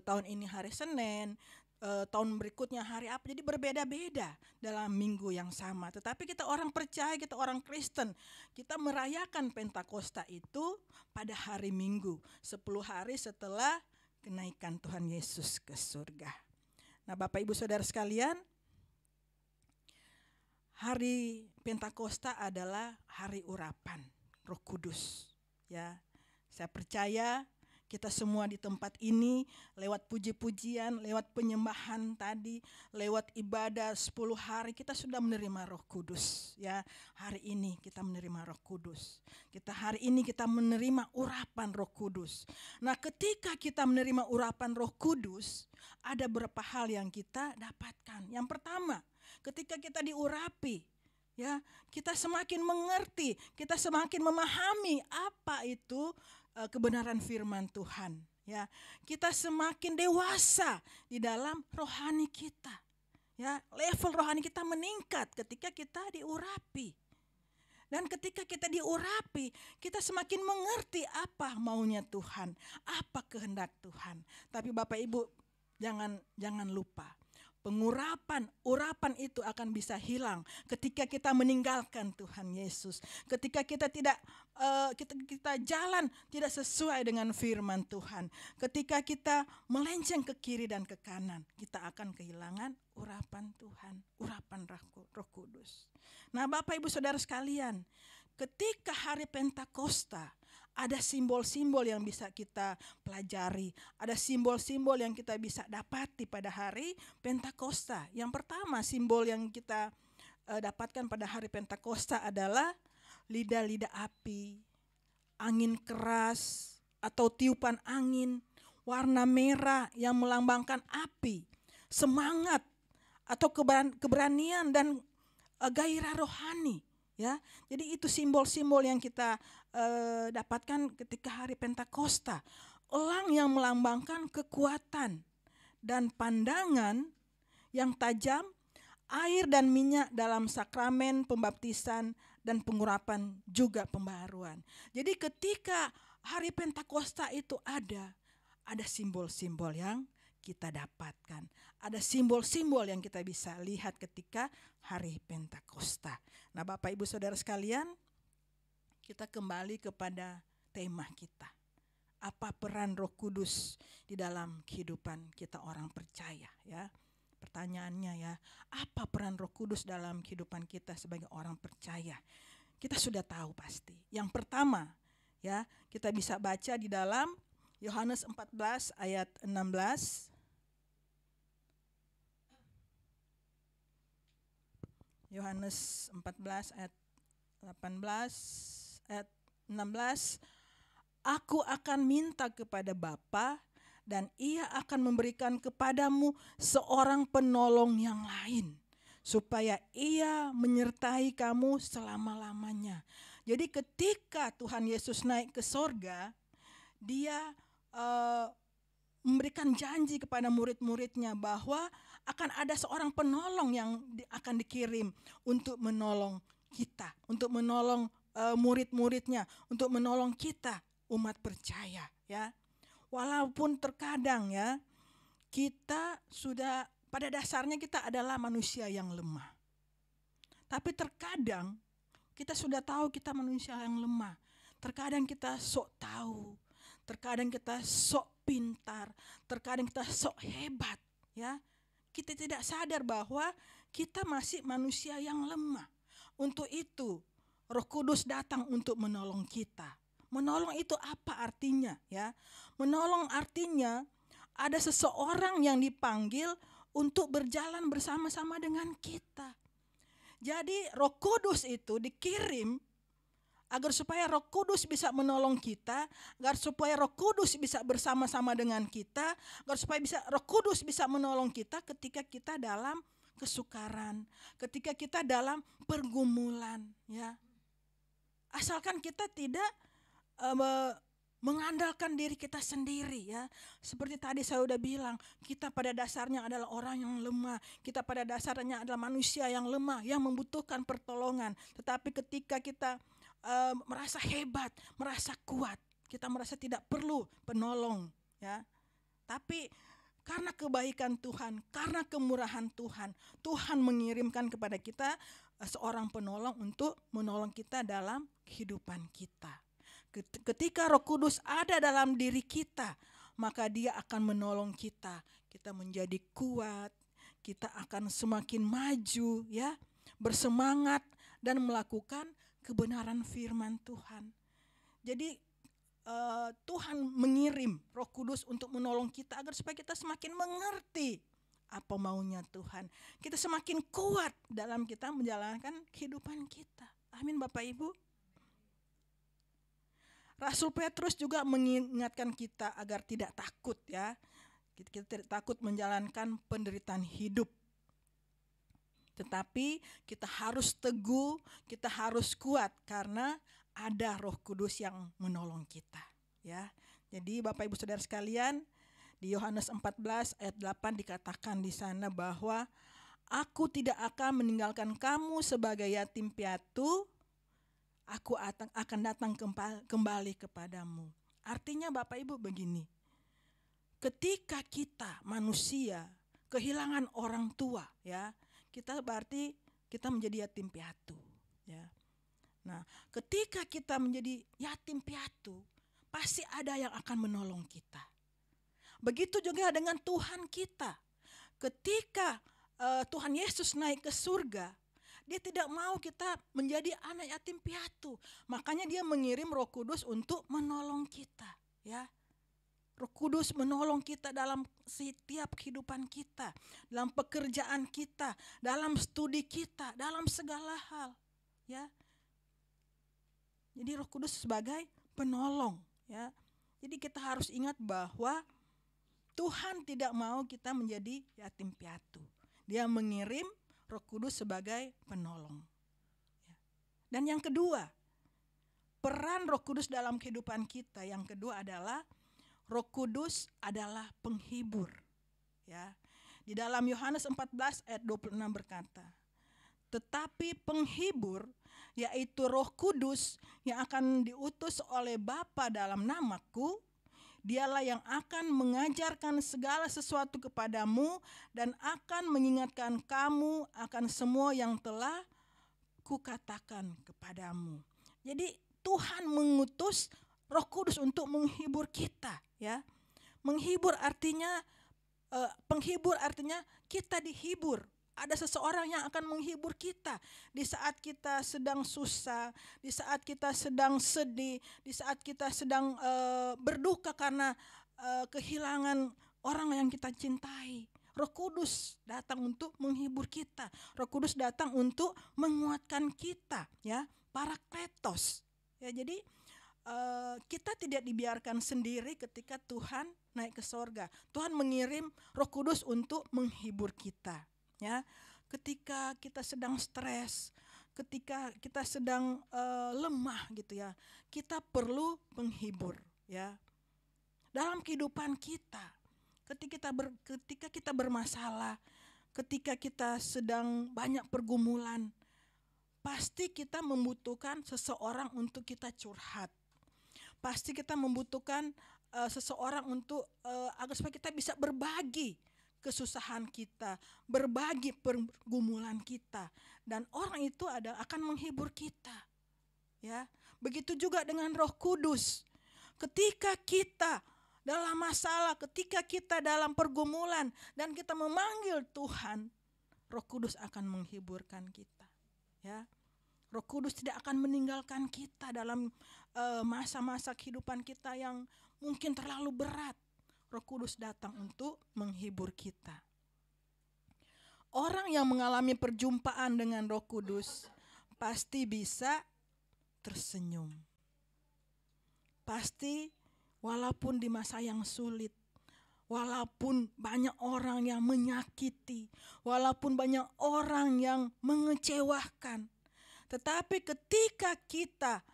Speaker 4: tahun ini hari Senin, tahun berikutnya hari apa, jadi berbeda-beda dalam minggu yang sama. Tetapi kita orang percaya, kita orang Kristen, kita merayakan Pentakosta itu pada hari Minggu, 10 hari setelah kenaikan Tuhan Yesus ke surga. Nah, Bapak Ibu Saudara sekalian, hari Pentakosta adalah hari urapan Roh Kudus, ya. Saya percaya kita semua di tempat ini lewat puji-pujian, lewat penyembahan tadi, lewat ibadah 10 hari kita sudah menerima Roh Kudus, ya. Hari ini kita menerima Roh Kudus. Hari ini kita menerima urapan Roh Kudus. Nah, ketika kita menerima urapan Roh Kudus, ada beberapa hal yang kita dapatkan. Yang pertama, ketika kita diurapi, ya, kita semakin mengerti, kita semakin memahami apa itu kebenaran firman Tuhan, ya. Kita semakin dewasa di dalam rohani kita, ya. Level rohani kita meningkat ketika kita diurapi. Dan ketika kita diurapi, kita semakin mengerti apa maunya Tuhan, apa kehendak Tuhan. Tapi Bapak Ibu jangan lupa, urapan itu akan bisa hilang ketika kita meninggalkan Tuhan Yesus. Ketika kita kita jalan tidak sesuai dengan firman Tuhan. Ketika kita melenceng ke kiri dan ke kanan, kita akan kehilangan urapan Tuhan, urapan Roh Kudus. Nah, Bapak Ibu Saudara sekalian, ketika hari Pentakosta, ada simbol-simbol yang bisa kita pelajari, ada simbol-simbol yang kita bisa dapati pada hari Pentakosta. Yang pertama, simbol yang kita dapatkan pada hari Pentakosta adalah lidah-lidah api, angin keras atau tiupan angin, warna merah yang melambangkan api, semangat atau keberanian dan gairah rohani. Ya, jadi itu simbol-simbol yang kita dapatkan ketika hari Pentakosta. Elang yang melambangkan kekuatan dan pandangan yang tajam, air dan minyak dalam sakramen pembaptisan dan pengurapan juga pembaharuan. Jadi ketika hari Pentakosta itu ada simbol-simbol yang kita dapatkan. Ada simbol-simbol yang kita bisa lihat ketika hari Pentakosta. Nah, Bapak Ibu Saudara sekalian, kita kembali kepada tema kita. Apa peran Roh Kudus di dalam kehidupan kita orang percaya, ya? Pertanyaannya, ya, apa peran Roh Kudus dalam kehidupan kita sebagai orang percaya? Kita sudah tahu pasti. Yang pertama, ya, kita bisa baca di dalam Yohanes 14 ayat 16. Yohanes 14 ayat 18 ayat 16. Aku akan minta kepada Bapa dan Ia akan memberikan kepadamu seorang penolong yang lain, supaya Ia menyertai kamu selama-lamanya. Jadi ketika Tuhan Yesus naik ke sorga, Dia memberikan janji kepada murid-muridnya bahwa akan ada seorang penolong yang akan dikirim untuk menolong kita, untuk menolong murid-muridnya, untuk menolong kita umat percaya, ya. Walaupun terkadang, ya, kita sudah pada dasarnya kita adalah manusia yang lemah. Tapi terkadang kita sudah tahu kita manusia yang lemah. Terkadang kita sok tahu, terkadang kita sok pintar, terkadang kita sok hebat, ya. Kita tidak sadar bahwa kita masih manusia yang lemah. Untuk itu Roh Kudus datang untuk menolong kita. Menolong itu apa artinya, ya? Menolong artinya ada seseorang yang dipanggil untuk berjalan bersama-sama dengan kita. Jadi Roh Kudus itu dikirim agar supaya Roh Kudus bisa menolong kita, agar supaya Roh Kudus bisa bersama-sama dengan kita, agar supaya Roh Kudus bisa menolong kita ketika kita dalam kesukaran, ketika kita dalam pergumulan, ya. Asalkan kita tidak mengandalkan diri kita sendiri, ya. Seperti tadi saya udah bilang, kita pada dasarnya adalah orang yang lemah. Kita pada dasarnya adalah manusia yang lemah, yang membutuhkan pertolongan. Tetapi ketika kita merasa hebat, merasa kuat, kita merasa tidak perlu penolong, ya. Tapi karena kebaikan Tuhan, karena kemurahan Tuhan, Tuhan mengirimkan kepada kita seorang penolong untuk menolong kita dalam kehidupan kita. Ketika Roh Kudus ada dalam diri kita, maka Dia akan menolong kita. Kita menjadi kuat, kita akan semakin maju, ya, bersemangat dan melakukan kebenaran firman Tuhan. Jadi Tuhan mengirim Roh Kudus untuk menolong kita agar supaya kita semakin mengerti apa maunya Tuhan. Kita semakin kuat dalam kita menjalankan kehidupan kita. Amin Bapak Ibu. Rasul Petrus juga mengingatkan kita agar tidak takut, ya. Kita tidak takut menjalankan penderitaan hidup. Tetapi kita harus teguh, kita harus kuat karena ada Roh Kudus yang menolong kita, ya. Jadi Bapak Ibu Saudara sekalian, di Yohanes 14 ayat 8 dikatakan di sana bahwa aku tidak akan meninggalkan kamu sebagai yatim piatu, aku akan datang kembali kepadamu. Artinya Bapak Ibu begini, ketika kita manusia kehilangan orang tua, ya, kita berarti kita menjadi yatim piatu, ya. Nah, ketika kita menjadi yatim piatu, pasti ada yang akan menolong kita. Begitu juga dengan Tuhan kita. Ketika Tuhan Yesus naik ke surga, Dia tidak mau kita menjadi anak yatim piatu. Makanya Dia mengirim Roh Kudus untuk menolong kita, ya. Roh Kudus menolong kita dalam setiap kehidupan kita, dalam pekerjaan kita, dalam studi kita, dalam segala hal, ya. Jadi Roh Kudus sebagai penolong, ya. Jadi kita harus ingat bahwa Tuhan tidak mau kita menjadi yatim piatu. Dia mengirim Roh Kudus sebagai penolong, ya. Dan yang kedua, peran Roh Kudus dalam kehidupan kita, yang kedua adalah Roh Kudus adalah penghibur, ya. Di dalam Yohanes 14 ayat 26 berkata, tetapi penghibur, yaitu Roh Kudus yang akan diutus oleh Bapa dalam namaku, Dialah yang akan mengajarkan segala sesuatu kepadamu dan akan mengingatkan kamu akan semua yang telah kukatakan kepadamu. Jadi Tuhan mengutus Roh Kudus untuk menghibur kita, ya. Menghibur artinya penghibur artinya kita dihibur. Ada seseorang yang akan menghibur kita di saat kita sedang susah, di saat kita sedang sedih, di saat kita sedang berduka karena kehilangan orang yang kita cintai. Roh Kudus datang untuk menghibur kita. Roh Kudus datang untuk menguatkan kita, ya, Parakletos. Ya, jadi kita tidak dibiarkan sendiri ketika Tuhan naik ke sorga. Tuhan mengirim Roh Kudus untuk menghibur kita. Ya, ketika kita sedang stres, ketika kita sedang lemah gitu ya, kita perlu penghibur, ya. Dalam kehidupan kita, ketika kita bermasalah, ketika kita sedang banyak pergumulan, pasti kita membutuhkan seseorang untuk kita curhat. Pasti kita membutuhkan seseorang untuk agar supaya kita bisa berbagi kesusahan kita, berbagi pergumulan kita, dan orang itu akan menghibur kita. Ya, begitu juga dengan Roh Kudus. Ketika kita dalam masalah, ketika kita dalam pergumulan dan kita memanggil Tuhan, Roh Kudus akan menghiburkan kita. Ya, Roh Kudus tidak akan meninggalkan kita dalam masa-masa kehidupan kita yang mungkin terlalu berat. Roh Kudus datang untuk menghibur kita. Orang yang mengalami perjumpaan dengan Roh Kudus pasti bisa tersenyum. Pasti walaupun di masa yang sulit, walaupun banyak orang yang menyakiti, walaupun banyak orang yang mengecewakan, tetapi ketika kita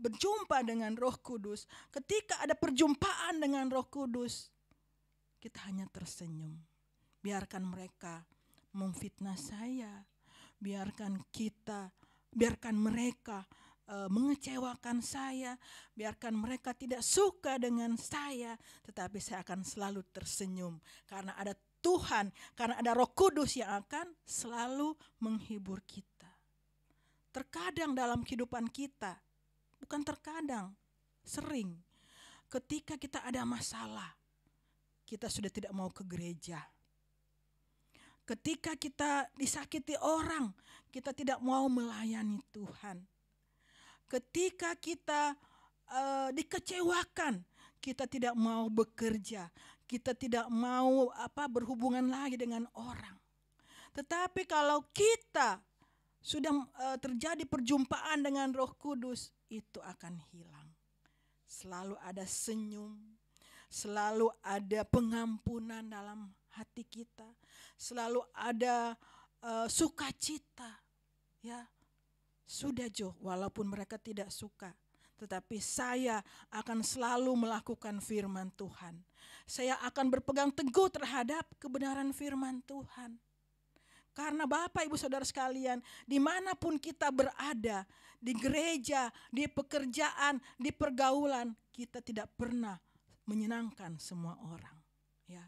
Speaker 4: berjumpa dengan Roh Kudus, ketika ada perjumpaan dengan Roh Kudus, kita hanya tersenyum. Biarkan mereka memfitnah saya, biarkan mereka mengecewakan saya, biarkan mereka tidak suka dengan saya, tetapi saya akan selalu tersenyum karena ada Tuhan, karena ada Roh Kudus yang akan selalu menghibur kita. Terkadang dalam kehidupan kita, bukan terkadang, sering, ketika kita ada masalah, kita sudah tidak mau ke gereja. Ketika kita disakiti orang, kita tidak mau melayani Tuhan. Ketika kita dikecewakan, kita tidak mau bekerja, kita tidak mau berhubungan lagi dengan orang. Tetapi kalau kita sudah terjadi perjumpaan dengan Roh Kudus, itu akan hilang. Selalu ada senyum, selalu ada pengampunan dalam hati kita, selalu ada sukacita. Ya, sudah Jo, walaupun mereka tidak suka, tetapi saya akan selalu melakukan firman Tuhan. Saya akan berpegang teguh terhadap kebenaran firman Tuhan. Karena Bapak Ibu Saudara sekalian, dimanapun kita berada, di gereja, di pekerjaan, di pergaulan, kita tidak pernah menyenangkan semua orang. Ya.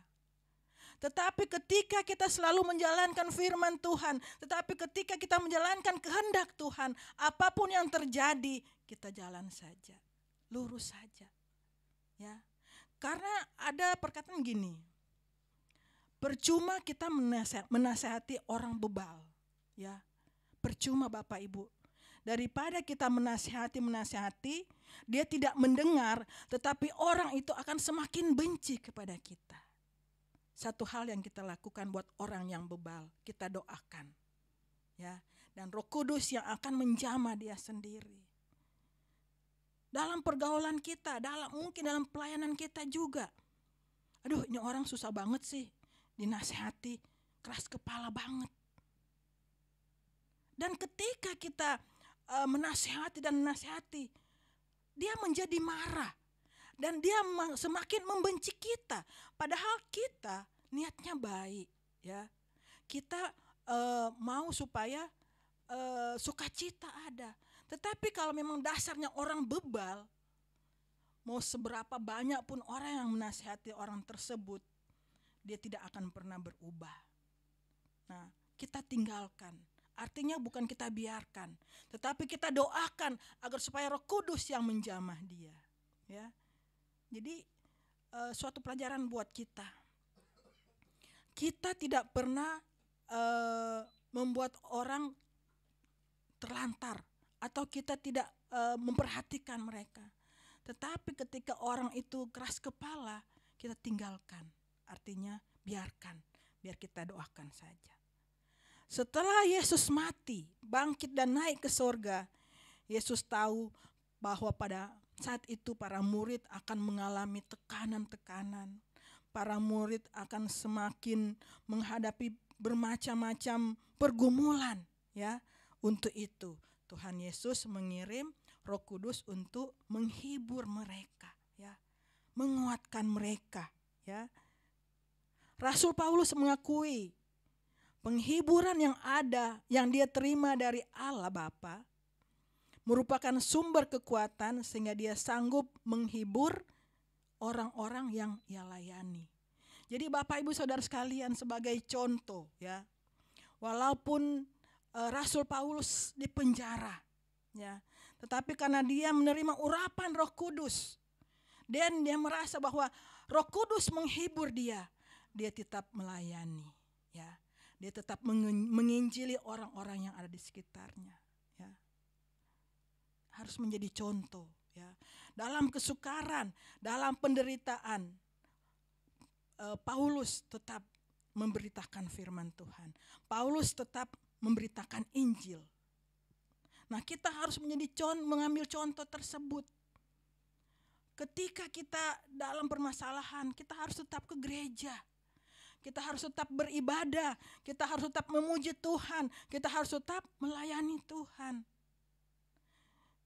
Speaker 4: Tetapi ketika kita selalu menjalankan firman Tuhan, tetapi ketika kita menjalankan kehendak Tuhan, apapun yang terjadi, kita jalan saja, lurus saja. Ya. Karena ada perkataan gini, percuma kita menasehati orang bebal, ya. Percuma Bapak Ibu. Daripada kita menasehati, dia tidak mendengar, tetapi orang itu akan semakin benci kepada kita. Satu hal yang kita lakukan buat orang yang bebal, kita doakan. Ya, dan Roh Kudus yang akan menjamah dia sendiri. Dalam pergaulan kita, mungkin dalam pelayanan kita juga. Aduh, ini orang susah banget sih. Dinasehati, keras kepala banget. Dan ketika kita menasehati, dia menjadi marah. Dan dia semakin membenci kita. Padahal kita niatnya baik. Ya. Kita mau supaya sukacita ada. Tetapi kalau memang dasarnya orang bebal, mau seberapa banyak pun orang yang menasehati orang tersebut, dia tidak akan pernah berubah. Nah, kita tinggalkan. Artinya bukan kita biarkan, tetapi kita doakan agar supaya Roh Kudus yang menjamah dia. Ya, jadi suatu pelajaran buat kita. Kita tidak pernah membuat orang terlantar atau kita tidak memperhatikan mereka. Tetapi ketika orang itu keras kepala, kita tinggalkan. Artinya biarkan, biar kita doakan saja. Setelah Yesus mati, bangkit dan naik ke sorga, Yesus tahu bahwa pada saat itu para murid akan mengalami tekanan-tekanan. Para murid akan semakin menghadapi bermacam-macam pergumulan. Ya, untuk itu Tuhan Yesus mengirim Roh Kudus untuk menghibur mereka, ya, menguatkan mereka. Ya. Rasul Paulus mengakui penghiburan yang ada, yang dia terima dari Allah Bapa, merupakan sumber kekuatan sehingga dia sanggup menghibur orang-orang yang ia layani. Jadi Bapak Ibu Saudara sekalian, sebagai contoh ya, walaupun Rasul Paulus di penjara ya, tetapi karena dia menerima urapan Roh Kudus dan dia merasa bahwa Roh Kudus menghibur dia tetap melayani ya. Dia tetap menginjili orang-orang yang ada di sekitarnya ya. Harus menjadi contoh ya. Dalam kesukaran, dalam penderitaan, Paulus tetap memberitakan firman Tuhan. Paulus tetap memberitakan Injil. Nah, kita harus mengambil contoh tersebut. Ketika kita dalam permasalahan, kita harus tetap ke gereja. Kita harus tetap beribadah, kita harus tetap memuji Tuhan, kita harus tetap melayani Tuhan.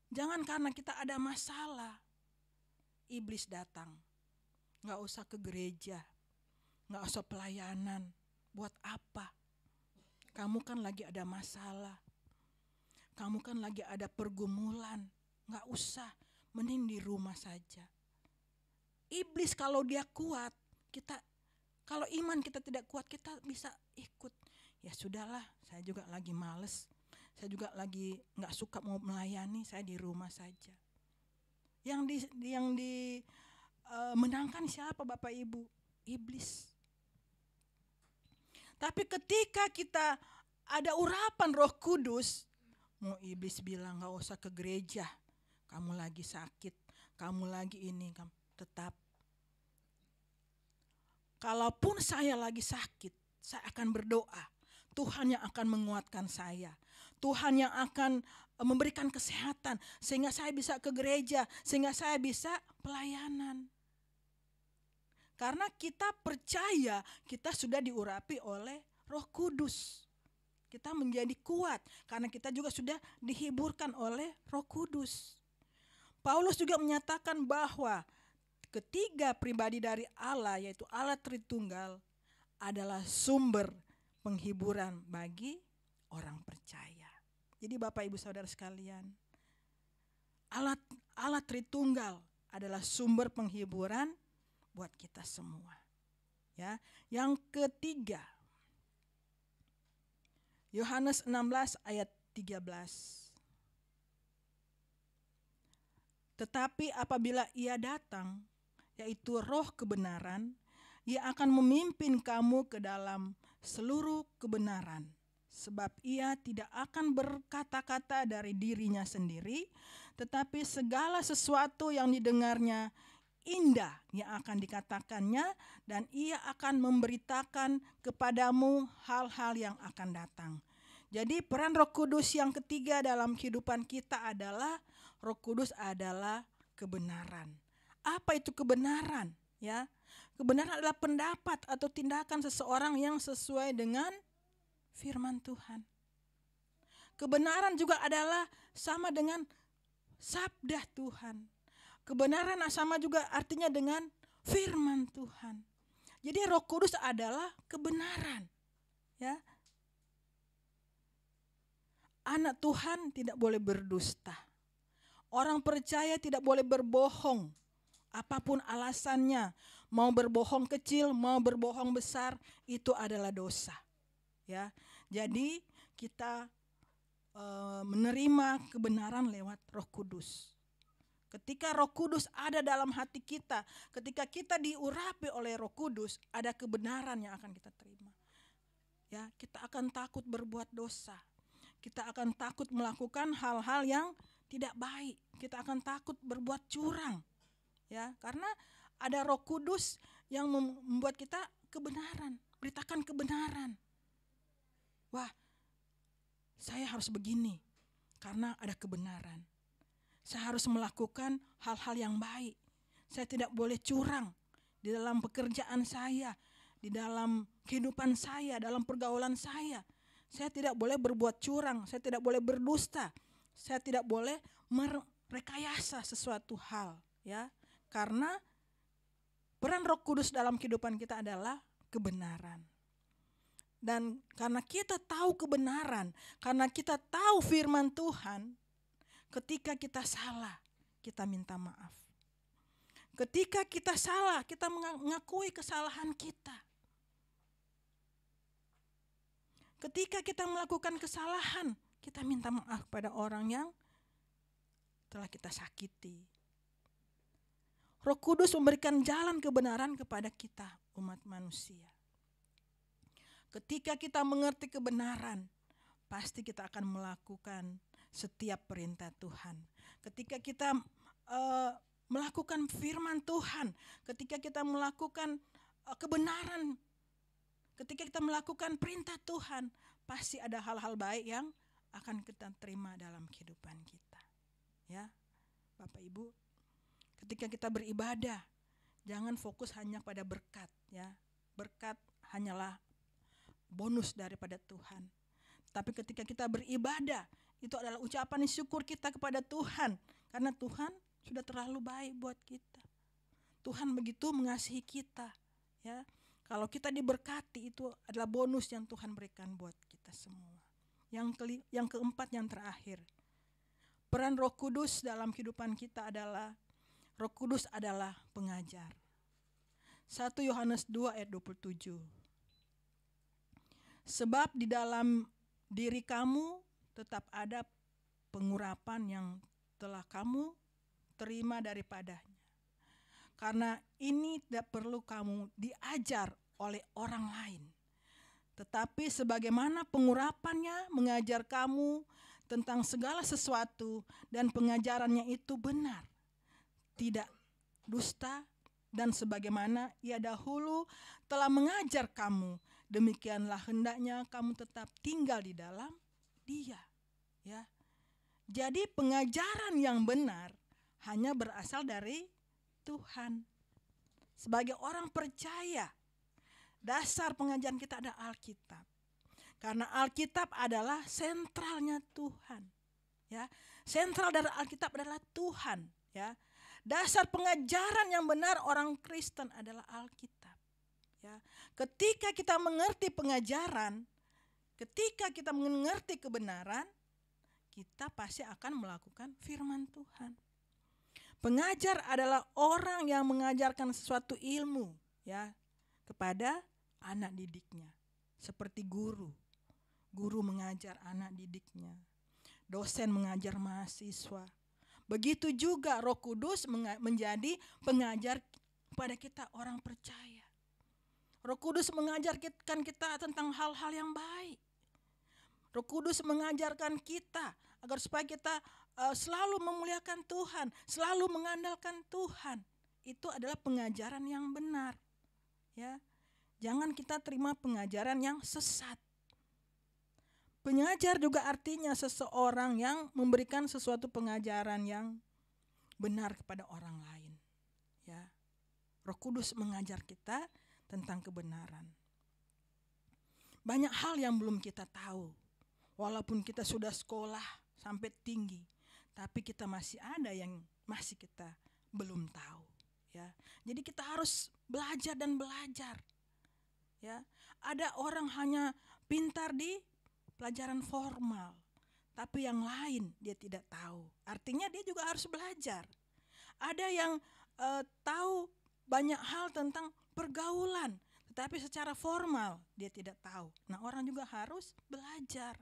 Speaker 4: Jangan karena kita ada masalah, iblis datang. Gak usah ke gereja, gak usah pelayanan. Buat apa? Kamu kan lagi ada masalah, kamu kan lagi ada pergumulan. Gak usah, mending di rumah saja. Iblis kalau dia kuat, kalau iman kita tidak kuat, kita bisa ikut. Ya sudahlah, saya juga lagi males. Saya juga lagi gak suka mau melayani, saya di rumah saja. Yang menangkan siapa Bapak Ibu? Iblis. Tapi ketika kita ada urapan Roh Kudus, mau iblis bilang gak usah ke gereja, kamu lagi sakit, kamu lagi ini, tetap. Kalaupun saya lagi sakit, saya akan berdoa. Tuhan yang akan menguatkan saya. Tuhan yang akan memberikan kesehatan sehingga saya bisa ke gereja, sehingga saya bisa pelayanan. Karena kita percaya kita sudah diurapi oleh Roh Kudus. Kita menjadi kuat karena kita juga sudah dihiburkan oleh Roh Kudus. Paulus juga menyatakan bahwa ketiga pribadi dari Allah, yaitu Allah Tritunggal, adalah sumber penghiburan bagi orang percaya. Jadi Bapak Ibu Saudara sekalian, Allah Tritunggal adalah sumber penghiburan buat kita semua. Ya, yang ketiga, Yohanes 16 ayat 13. Tetapi apabila Ia datang, yaitu Roh kebenaran, Ia akan memimpin kamu ke dalam seluruh kebenaran. Sebab Ia tidak akan berkata-kata dari dirinya sendiri, tetapi segala sesuatu yang didengarnya indah yang akan dikatakannya, dan Ia akan memberitakan kepadamu hal-hal yang akan datang. Jadi peran Roh Kudus yang ketiga dalam kehidupan kita adalah Roh Kudus adalah kebenaran. Apa itu kebenaran? Ya, kebenaran adalah pendapat atau tindakan seseorang yang sesuai dengan firman Tuhan. Kebenaran juga adalah sama dengan sabda Tuhan. Kebenaran sama juga artinya dengan firman Tuhan. Jadi Roh Kudus adalah kebenaran. Ya. Anak Tuhan tidak boleh berdusta. Orang percaya tidak boleh berbohong. Apapun alasannya, mau berbohong kecil, mau berbohong besar, itu adalah dosa. Ya. Jadi kita menerima kebenaran lewat Roh Kudus. Ketika Roh Kudus ada dalam hati kita, ketika kita diurapi oleh Roh Kudus, ada kebenaran yang akan kita terima. Ya, kita akan takut berbuat dosa. Kita akan takut melakukan hal-hal yang tidak baik. Kita akan takut berbuat curang. Ya, karena ada Roh Kudus yang membuat kita kebenaran, beritakan kebenaran. Wah, saya harus begini karena ada kebenaran. Saya harus melakukan hal-hal yang baik. Saya tidak boleh curang di dalam pekerjaan saya, di dalam kehidupan saya, dalam pergaulan saya. Saya tidak boleh berbuat curang, saya tidak boleh berdusta. Saya tidak boleh merekayasa sesuatu hal, ya. Karena peran Roh Kudus dalam kehidupan kita adalah kebenaran. Dan karena kita tahu kebenaran, karena kita tahu firman Tuhan, ketika kita salah, kita minta maaf. Ketika kita salah, kita mengakui kesalahan kita. Ketika kita melakukan kesalahan, kita minta maaf pada orang yang telah kita sakiti. Roh Kudus memberikan jalan kebenaran kepada kita, umat manusia. Ketika kita mengerti kebenaran, pasti kita akan melakukan setiap perintah Tuhan. Ketika kita melakukan firman Tuhan, ketika kita melakukan kebenaran, ketika kita melakukan perintah Tuhan, pasti ada hal-hal baik yang akan kita terima dalam kehidupan kita. Ya, Bapak Ibu, ketika kita beribadah, jangan fokus hanya pada berkat. Ya, berkat hanyalah bonus daripada Tuhan. Tapi ketika kita beribadah, itu adalah ucapan syukur kita kepada Tuhan, karena Tuhan sudah terlalu baik buat kita. Tuhan begitu mengasihi kita, ya. Kalau kita diberkati, itu adalah bonus yang Tuhan berikan buat kita semua. Yang keempat, yang terakhir, peran Roh Kudus dalam kehidupan kita adalah, Roh Kudus adalah pengajar. 1 Yohanes 2 ayat 27. Sebab di dalam diri kamu tetap ada pengurapan yang telah kamu terima daripadanya. Karena ini tidak perlu kamu diajar oleh orang lain. Tetapi sebagaimana pengurapannya mengajar kamu tentang segala sesuatu, dan pengajarannya itu benar, tidak dusta, dan sebagaimana ia dahulu telah mengajar kamu, demikianlah hendaknya kamu tetap tinggal di dalam Dia. Ya. Jadi pengajaran yang benar hanya berasal dari Tuhan. Sebagai orang percaya, dasar pengajaran kita ada Alkitab. Karena Alkitab adalah sentralnya Tuhan. Ya, sentral dari Alkitab adalah Tuhan. Ya, dasar pengajaran yang benar orang Kristen adalah Alkitab. Ya, ketika kita mengerti pengajaran, ketika kita mengerti kebenaran, kita pasti akan melakukan firman Tuhan. Pengajar adalah orang yang mengajarkan sesuatu ilmu, ya, kepada anak didiknya. Seperti guru. Guru mengajar anak didiknya. Dosen mengajar mahasiswa. Begitu juga Roh Kudus menjadi pengajar kepada kita orang percaya. Roh Kudus mengajarkan kita tentang hal-hal yang baik. Roh Kudus mengajarkan kita agar supaya kita selalu memuliakan Tuhan, selalu mengandalkan Tuhan. Itu adalah pengajaran yang benar. Ya, jangan kita terima pengajaran yang sesat. Pengajar juga artinya seseorang yang memberikan sesuatu pengajaran yang benar kepada orang lain. Ya, Roh Kudus mengajar kita tentang kebenaran. Banyak hal yang belum kita tahu. Walaupun kita sudah sekolah sampai tinggi, tapi kita masih ada yang masih kita belum tahu. Ya, jadi kita harus belajar dan belajar. Ya, ada orang hanya pintar di pelajaran formal, tapi yang lain dia tidak tahu. Artinya dia juga harus belajar. Ada yang tahu banyak hal tentang pergaulan, tetapi secara formal dia tidak tahu. Nah, orang juga harus belajar.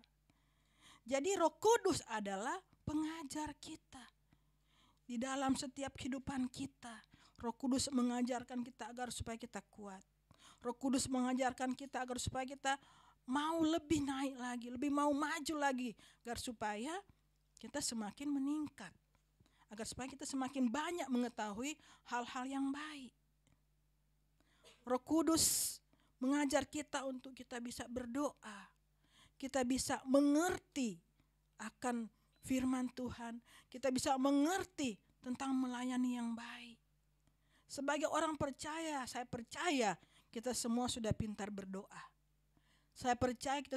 Speaker 4: Jadi Roh Kudus adalah pengajar kita. Di dalam setiap kehidupan kita, Roh Kudus mengajarkan kita agar supaya kita kuat. Roh Kudus mengajarkan kita agar supaya kita mau lebih naik lagi, lebih mau maju lagi, agar supaya kita semakin meningkat, agar supaya kita semakin banyak mengetahui hal-hal yang baik. Roh Kudus mengajar kita untuk kita bisa berdoa, kita bisa mengerti akan firman Tuhan, kita bisa mengerti tentang melayani yang baik. Sebagai orang percaya, saya percaya kita semua sudah pintar berdoa. Saya percaya kita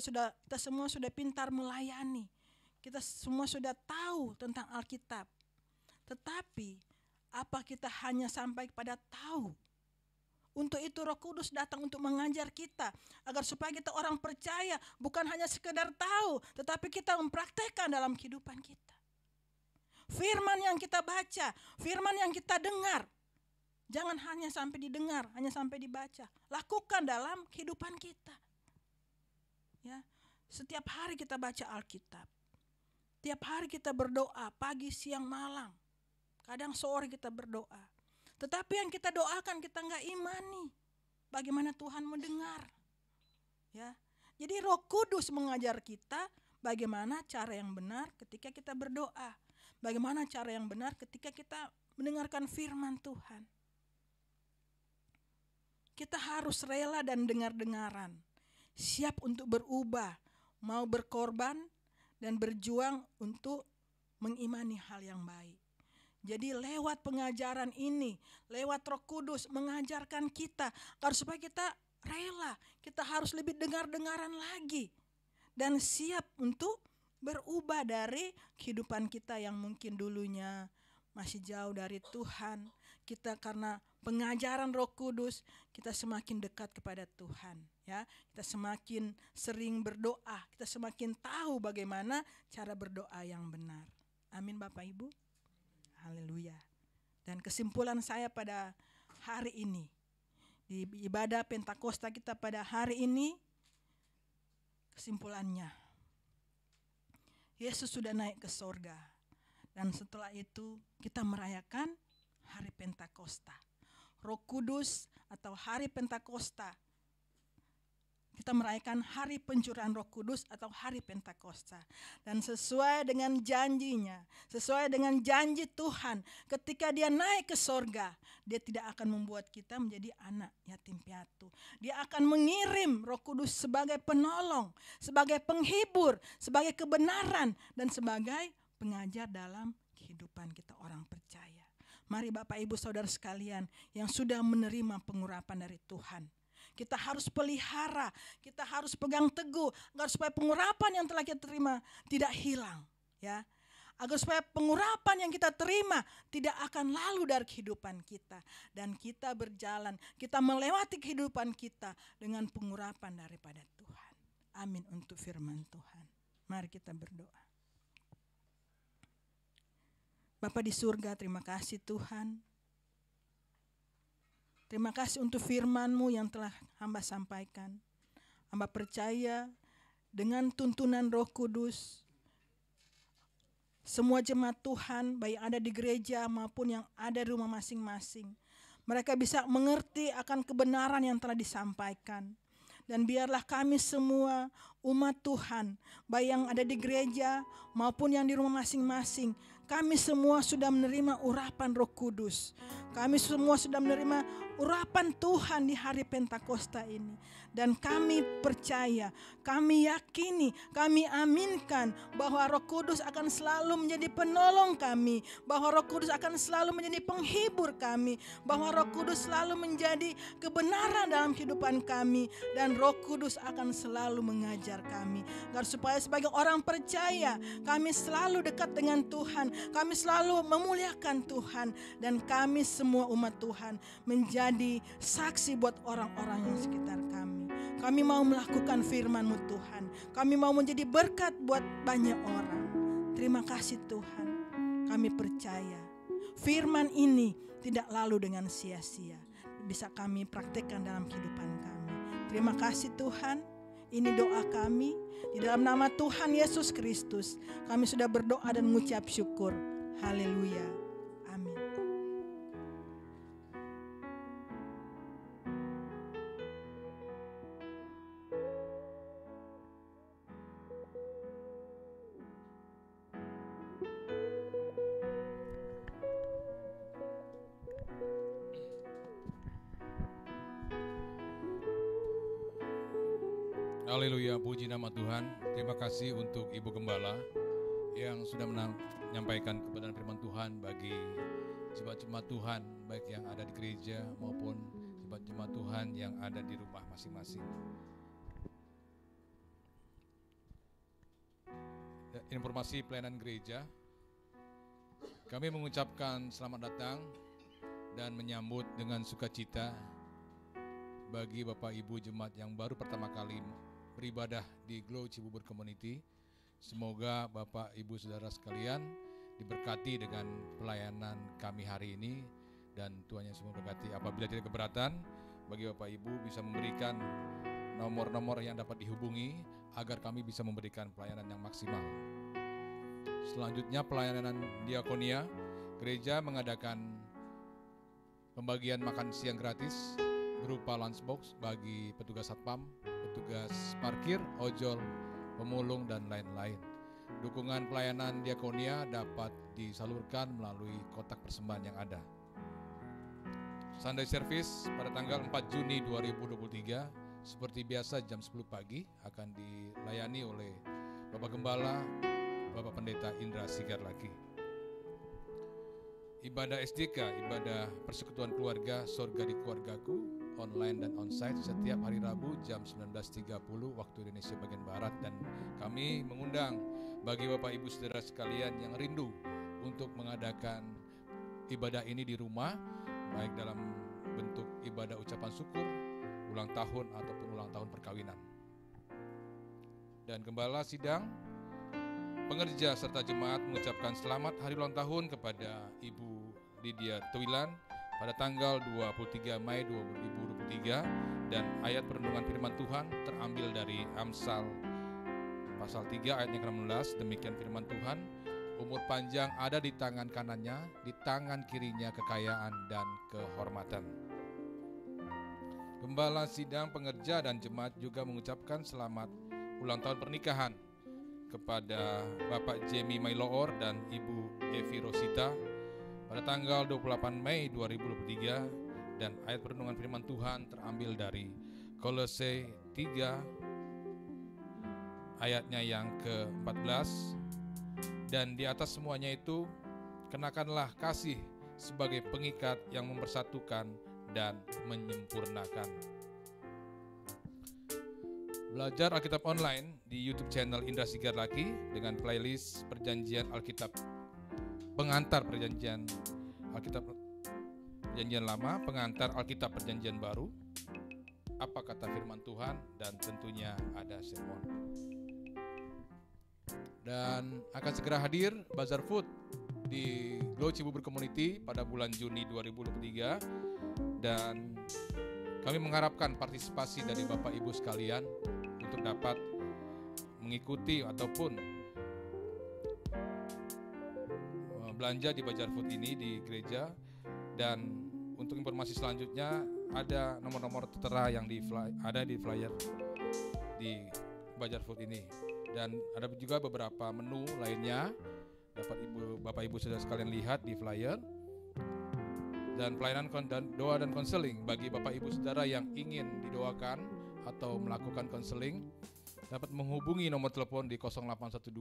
Speaker 4: semua sudah pintar melayani. Kita semua sudah tahu tentang Alkitab. Tetapi apa kita hanya sampai pada tahu? Untuk itu Roh Kudus datang untuk mengajar kita agar supaya kita orang percaya bukan hanya sekedar tahu, tetapi kita mempraktekkan dalam kehidupan kita. Firman yang kita baca, firman yang kita dengar, Jangan hanya sampai didengar, hanya sampai dibaca. Lakukan dalam kehidupan kita. Ya, setiap hari kita baca Alkitab. Tiap hari kita berdoa, pagi, siang, malam. Kadang sore kita berdoa. Tetapi yang kita doakan kita nggak imani. Bagaimana Tuhan mendengar? Ya, jadi Roh Kudus mengajar kita bagaimana cara yang benar ketika kita berdoa. Bagaimana cara yang benar ketika kita mendengarkan firman Tuhan. Kita harus rela dan dengar-dengaran, siap untuk berubah, mau berkorban dan berjuang untuk mengimani hal yang baik. Jadi lewat pengajaran ini, lewat Roh Kudus mengajarkan kita, agar supaya kita rela, kita harus lebih dengar-dengaran lagi dan siap untuk berubah dari kehidupan kita yang mungkin dulunya masih jauh dari Tuhan. Kita karena pengajaran Roh Kudus, kita semakin dekat kepada Tuhan, ya. Kita semakin sering berdoa, kita semakin tahu bagaimana cara berdoa yang benar. Amin Bapak Ibu. Haleluya. Dan kesimpulan saya pada hari ini, di ibadah Pentakosta kita pada hari ini, kesimpulannya, Yesus sudah naik ke sorga. Dan setelah itu kita merayakan hari Pentakosta. Roh Kudus atau hari Pentakosta. Kita merayakan hari pencurahan Roh Kudus atau hari Pentakosta. Dan sesuai dengan janjinya, sesuai dengan janji Tuhan, ketika dia naik ke sorga, dia tidak akan membuat kita menjadi anak yatim piatu. Dia akan mengirim Roh Kudus sebagai penolong, sebagai penghibur, sebagai kebenaran, dan sebagai pengajar dalam kehidupan kita orang percaya. Mari Bapak Ibu Saudara sekalian yang sudah menerima pengurapan dari Tuhan, kita harus pelihara, kita harus pegang teguh agar supaya pengurapan yang telah kita terima tidak hilang, ya. Agar supaya pengurapan yang kita terima tidak akan lalu dari kehidupan kita, dan kita berjalan, kita melewati kehidupan kita dengan pengurapan daripada Tuhan. Amin untuk firman Tuhan. Mari kita berdoa. Bapa di surga, terima kasih Tuhan. Terima kasih untuk firman-Mu yang telah hamba sampaikan. Hamba percaya dengan tuntunan Roh Kudus, semua jemaat Tuhan, baik ada di gereja maupun yang ada di rumah masing-masing, mereka bisa mengerti akan kebenaran yang telah disampaikan. Dan biarlah kami semua umat Tuhan, baik yang ada di gereja maupun yang di rumah masing-masing, kami semua sudah menerima urapan Roh Kudus. Kami semua sudah menerima urapan Tuhan di hari Pentakosta ini. Dan kami percaya, kami yakini, kami aminkan bahwa Roh Kudus akan selalu menjadi penolong kami, bahwa Roh Kudus akan selalu menjadi penghibur kami, bahwa Roh Kudus selalu menjadi kebenaran dalam kehidupan kami, dan Roh Kudus akan selalu mengajar kami. Agar supaya sebagai orang percaya, kami selalu dekat dengan Tuhan, kami selalu memuliakan Tuhan, dan kami semua umat Tuhan menjadi saksi buat orang-orang yang sekitar kami. Kami mau melakukan firman-Mu Tuhan. Kami mau menjadi berkat buat banyak orang. Terima kasih Tuhan. Kami percaya firman ini tidak lalu dengan sia-sia. Bisa kami praktekkan dalam kehidupan kami. Terima kasih Tuhan. Ini doa kami. Di dalam nama Tuhan Yesus Kristus, kami sudah berdoa dan mengucap syukur. Haleluya. Amin.
Speaker 5: Haleluya, puji nama Tuhan. Terima kasih untuk Ibu Gembala yang sudah menyampaikan kebenaran firman Tuhan bagi jemaat-jemaat Tuhan, baik yang ada di gereja maupun jemaat-jemaat Tuhan yang ada di rumah masing-masing. Informasi pelayanan gereja, kami mengucapkan selamat datang dan menyambut dengan sukacita bagi Bapak Ibu jemaat yang baru pertama kali beribadah di Glow Cibubur Community. Semoga Bapak Ibu Saudara sekalian diberkati dengan pelayanan kami hari ini, dan Tuhan Yesus memberkati. Apabila tidak keberatan, bagi Bapak Ibu bisa memberikan nomor-nomor yang dapat dihubungi agar kami bisa memberikan pelayanan yang maksimal. Selanjutnya pelayanan diakonia, gereja mengadakan pembagian makan siang gratis berupa lunchbox bagi petugas satpam, petugas parkir, ojol, pemulung, dan lain-lain. Dukungan pelayanan diakonia dapat disalurkan melalui kotak persembahan yang ada. Sunday service pada tanggal 4 Juni 2023 seperti biasa jam 10 pagi akan dilayani oleh Bapak Gembala, Bapak Pendeta Indra Sigarlaki. Ibadah SDK, ibadah persekutuan keluarga Sorga di Keluargaku, online dan onsite setiap hari Rabu jam 19.30 waktu Indonesia bagian Barat, dan kami mengundang bagi Bapak Ibu Saudara sekalian yang rindu untuk mengadakan ibadah ini di rumah, baik dalam bentuk ibadah ucapan syukur, ulang tahun ataupun ulang tahun perkawinan. Dan Gembala Sidang, pengerja serta jemaat mengucapkan selamat hari ulang tahun kepada Ibu Lydia Tuilan pada tanggal 23 Mei 2023, dan ayat perenungan firman Tuhan terambil dari Amsal pasal 3 ayat yang ke-16. Demikian firman Tuhan, umur panjang ada di tangan kanannya, di tangan kirinya kekayaan dan kehormatan. Gembala Sidang, pengerja dan jemaat juga mengucapkan selamat ulang tahun pernikahan kepada Bapak Jamie Mailoor dan Ibu Evi Rosita pada tanggal 28 Mei 2023, dan ayat perenungan firman Tuhan terambil dari Kolose 3 ayatnya yang ke-14. Dan di atas semuanya itu kenakanlah kasih sebagai pengikat yang mempersatukan dan menyempurnakan. Belajar Alkitab online di YouTube channel Indra Sigarlaki dengan playlist Perjanjian Alkitab, pengantar Perjanjian Alkitab Perjanjian Lama, pengantar Alkitab Perjanjian Baru, apa kata firman Tuhan, dan tentunya ada sermon. Dan akan segera hadir Bazar Food di Glow Cibubur Community pada bulan Juni 2023, dan kami mengharapkan partisipasi dari Bapak Ibu sekalian untuk dapat mengikuti ataupun belanja di Bazar Food ini di gereja. Dan untuk informasi selanjutnya ada nomor-nomor tertera yang ada di flyer di Bazar Food ini. Dan ada juga beberapa menu lainnya dapat Bapak Ibu Saudara sekalian lihat di flyer. Dan pelayanan doa dan konseling bagi Bapak Ibu Saudara yang ingin didoakan atau melakukan konseling dapat menghubungi nomor telepon di 0812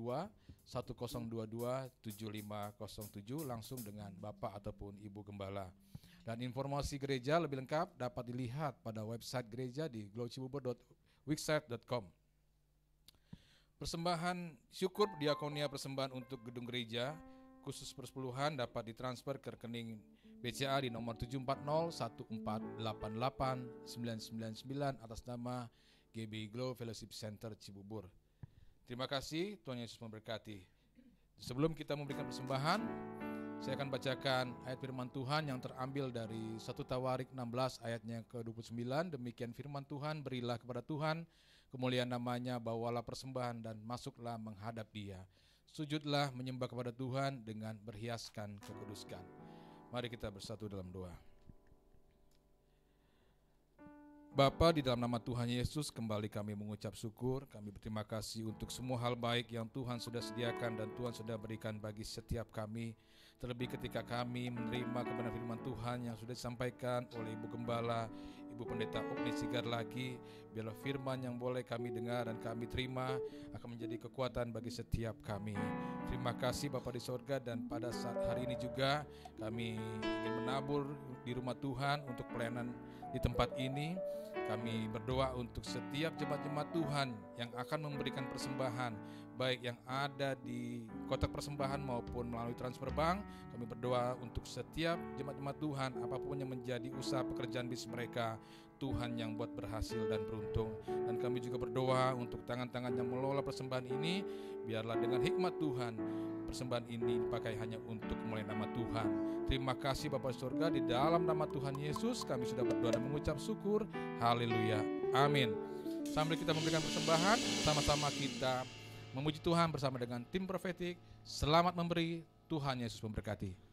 Speaker 5: 1022 7507 langsung dengan Bapak ataupun Ibu Gembala. Dan informasi gereja lebih lengkap dapat dilihat pada website gereja di glowcibubur.wixsite.com. Persembahan syukur diakonia persembahan untuk gedung gereja khusus persepuluhan dapat ditransfer ke rekening BCA di nomor 740-1488-999 atas nama GBI Glow Fellowship Center Cibubur. Terima kasih, Tuhan Yesus memberkati. Sebelum kita memberikan persembahan, saya akan bacakan ayat firman Tuhan yang terambil dari 1 Tawarik 16 ayatnya ke-29. Demikian firman Tuhan, berilah kepada Tuhan kemuliaan namanya, bawalah persembahan dan masuklah menghadap Dia. Sujudlah menyembah kepada Tuhan dengan berhiaskan kekuduskan. Mari kita bersatu dalam doa. Bapa, di dalam nama Tuhan Yesus kembali kami mengucap syukur. Kami berterima kasih untuk semua hal baik yang Tuhan sudah sediakan dan Tuhan sudah berikan bagi setiap kami. Terlebih ketika kami menerima kebenaran firman Tuhan yang sudah disampaikan oleh Ibu Gembala, Ibu Pendeta Ugni Sigarlaki, biarlah firman yang boleh kami dengar dan kami terima akan menjadi kekuatan bagi setiap kami. Terima kasih Bapa di sorga, dan pada saat hari ini juga kami ingin menabur di rumah Tuhan untuk pelayanan di tempat ini. Kami berdoa untuk setiap jemaat-jemaat Tuhan yang akan memberikan persembahan, baik yang ada di kotak persembahan maupun melalui transfer bank. Kami berdoa untuk setiap jemaat-jemaat Tuhan, apapun yang menjadi usaha pekerjaan bisnis mereka, Tuhan yang buat berhasil dan beruntung. Dan kami juga berdoa untuk tangan-tangan yang mengelola persembahan ini, biarlah dengan hikmat Tuhan persembahan ini dipakai hanya untuk kemuliaan nama Tuhan. Terima kasih Bapa surga, di dalam nama Tuhan Yesus kami sudah berdoa dan mengucap syukur. Haleluya, amin. Sambil kita memberikan persembahan, sama-sama kita memuji Tuhan bersama dengan tim profetik. Selamat memberi, Tuhan Yesus memberkati.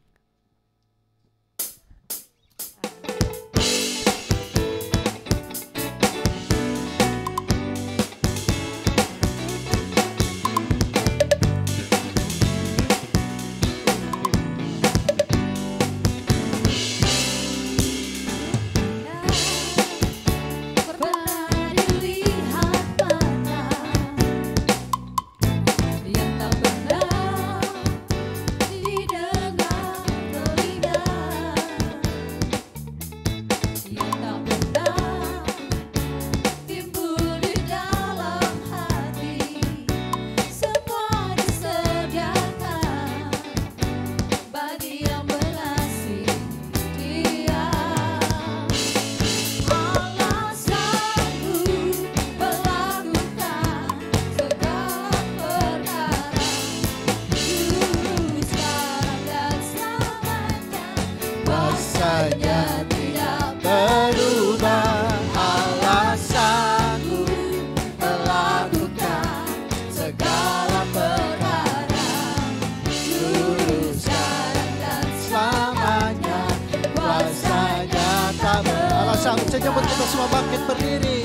Speaker 6: Saja buat kita semua bangkit berdiri.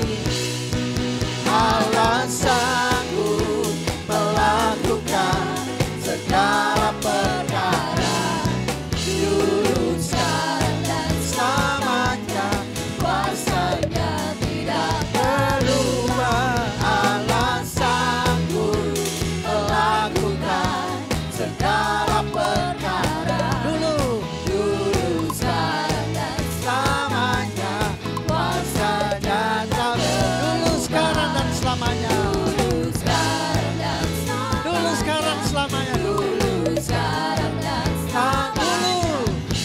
Speaker 6: Allah sanggup melakukan segala perkara, dulu, sekarang dan selamanya. Kuasanya tidak berubah. Allah sanggup melakukan segala perkara, dulu, sekarang dan selamanya. Kuasanya tak dulu, sekarang dan selamanya. Dulu, sekarang, selamanya. Dulu, sekarang dan selamanya.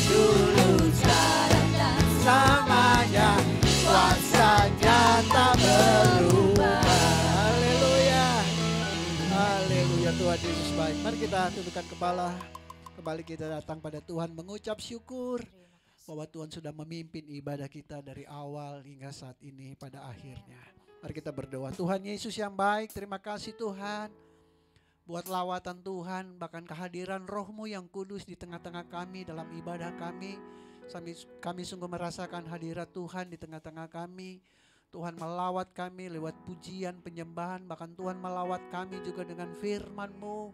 Speaker 6: Dulu, sekarang dan selamanya. Kuasanya tak berubah. Haleluya. Haleluya, Tuhan Yesus baik. Mari kita tundukkan kepala. Kembali kita datang pada Tuhan mengucap syukur bahwa Tuhan sudah memimpin ibadah kita dari awal hingga saat ini pada akhirnya. Mari kita berdoa. Tuhan Yesus yang baik, terima kasih Tuhan buat lawatan Tuhan, bahkan kehadiran Roh-Mu yang kudus di tengah-tengah kami dalam ibadah kami. Kami sungguh merasakan hadirat Tuhan di tengah-tengah kami. Tuhan melawat kami lewat pujian, penyembahan, bahkan Tuhan melawat kami juga dengan firman-Mu.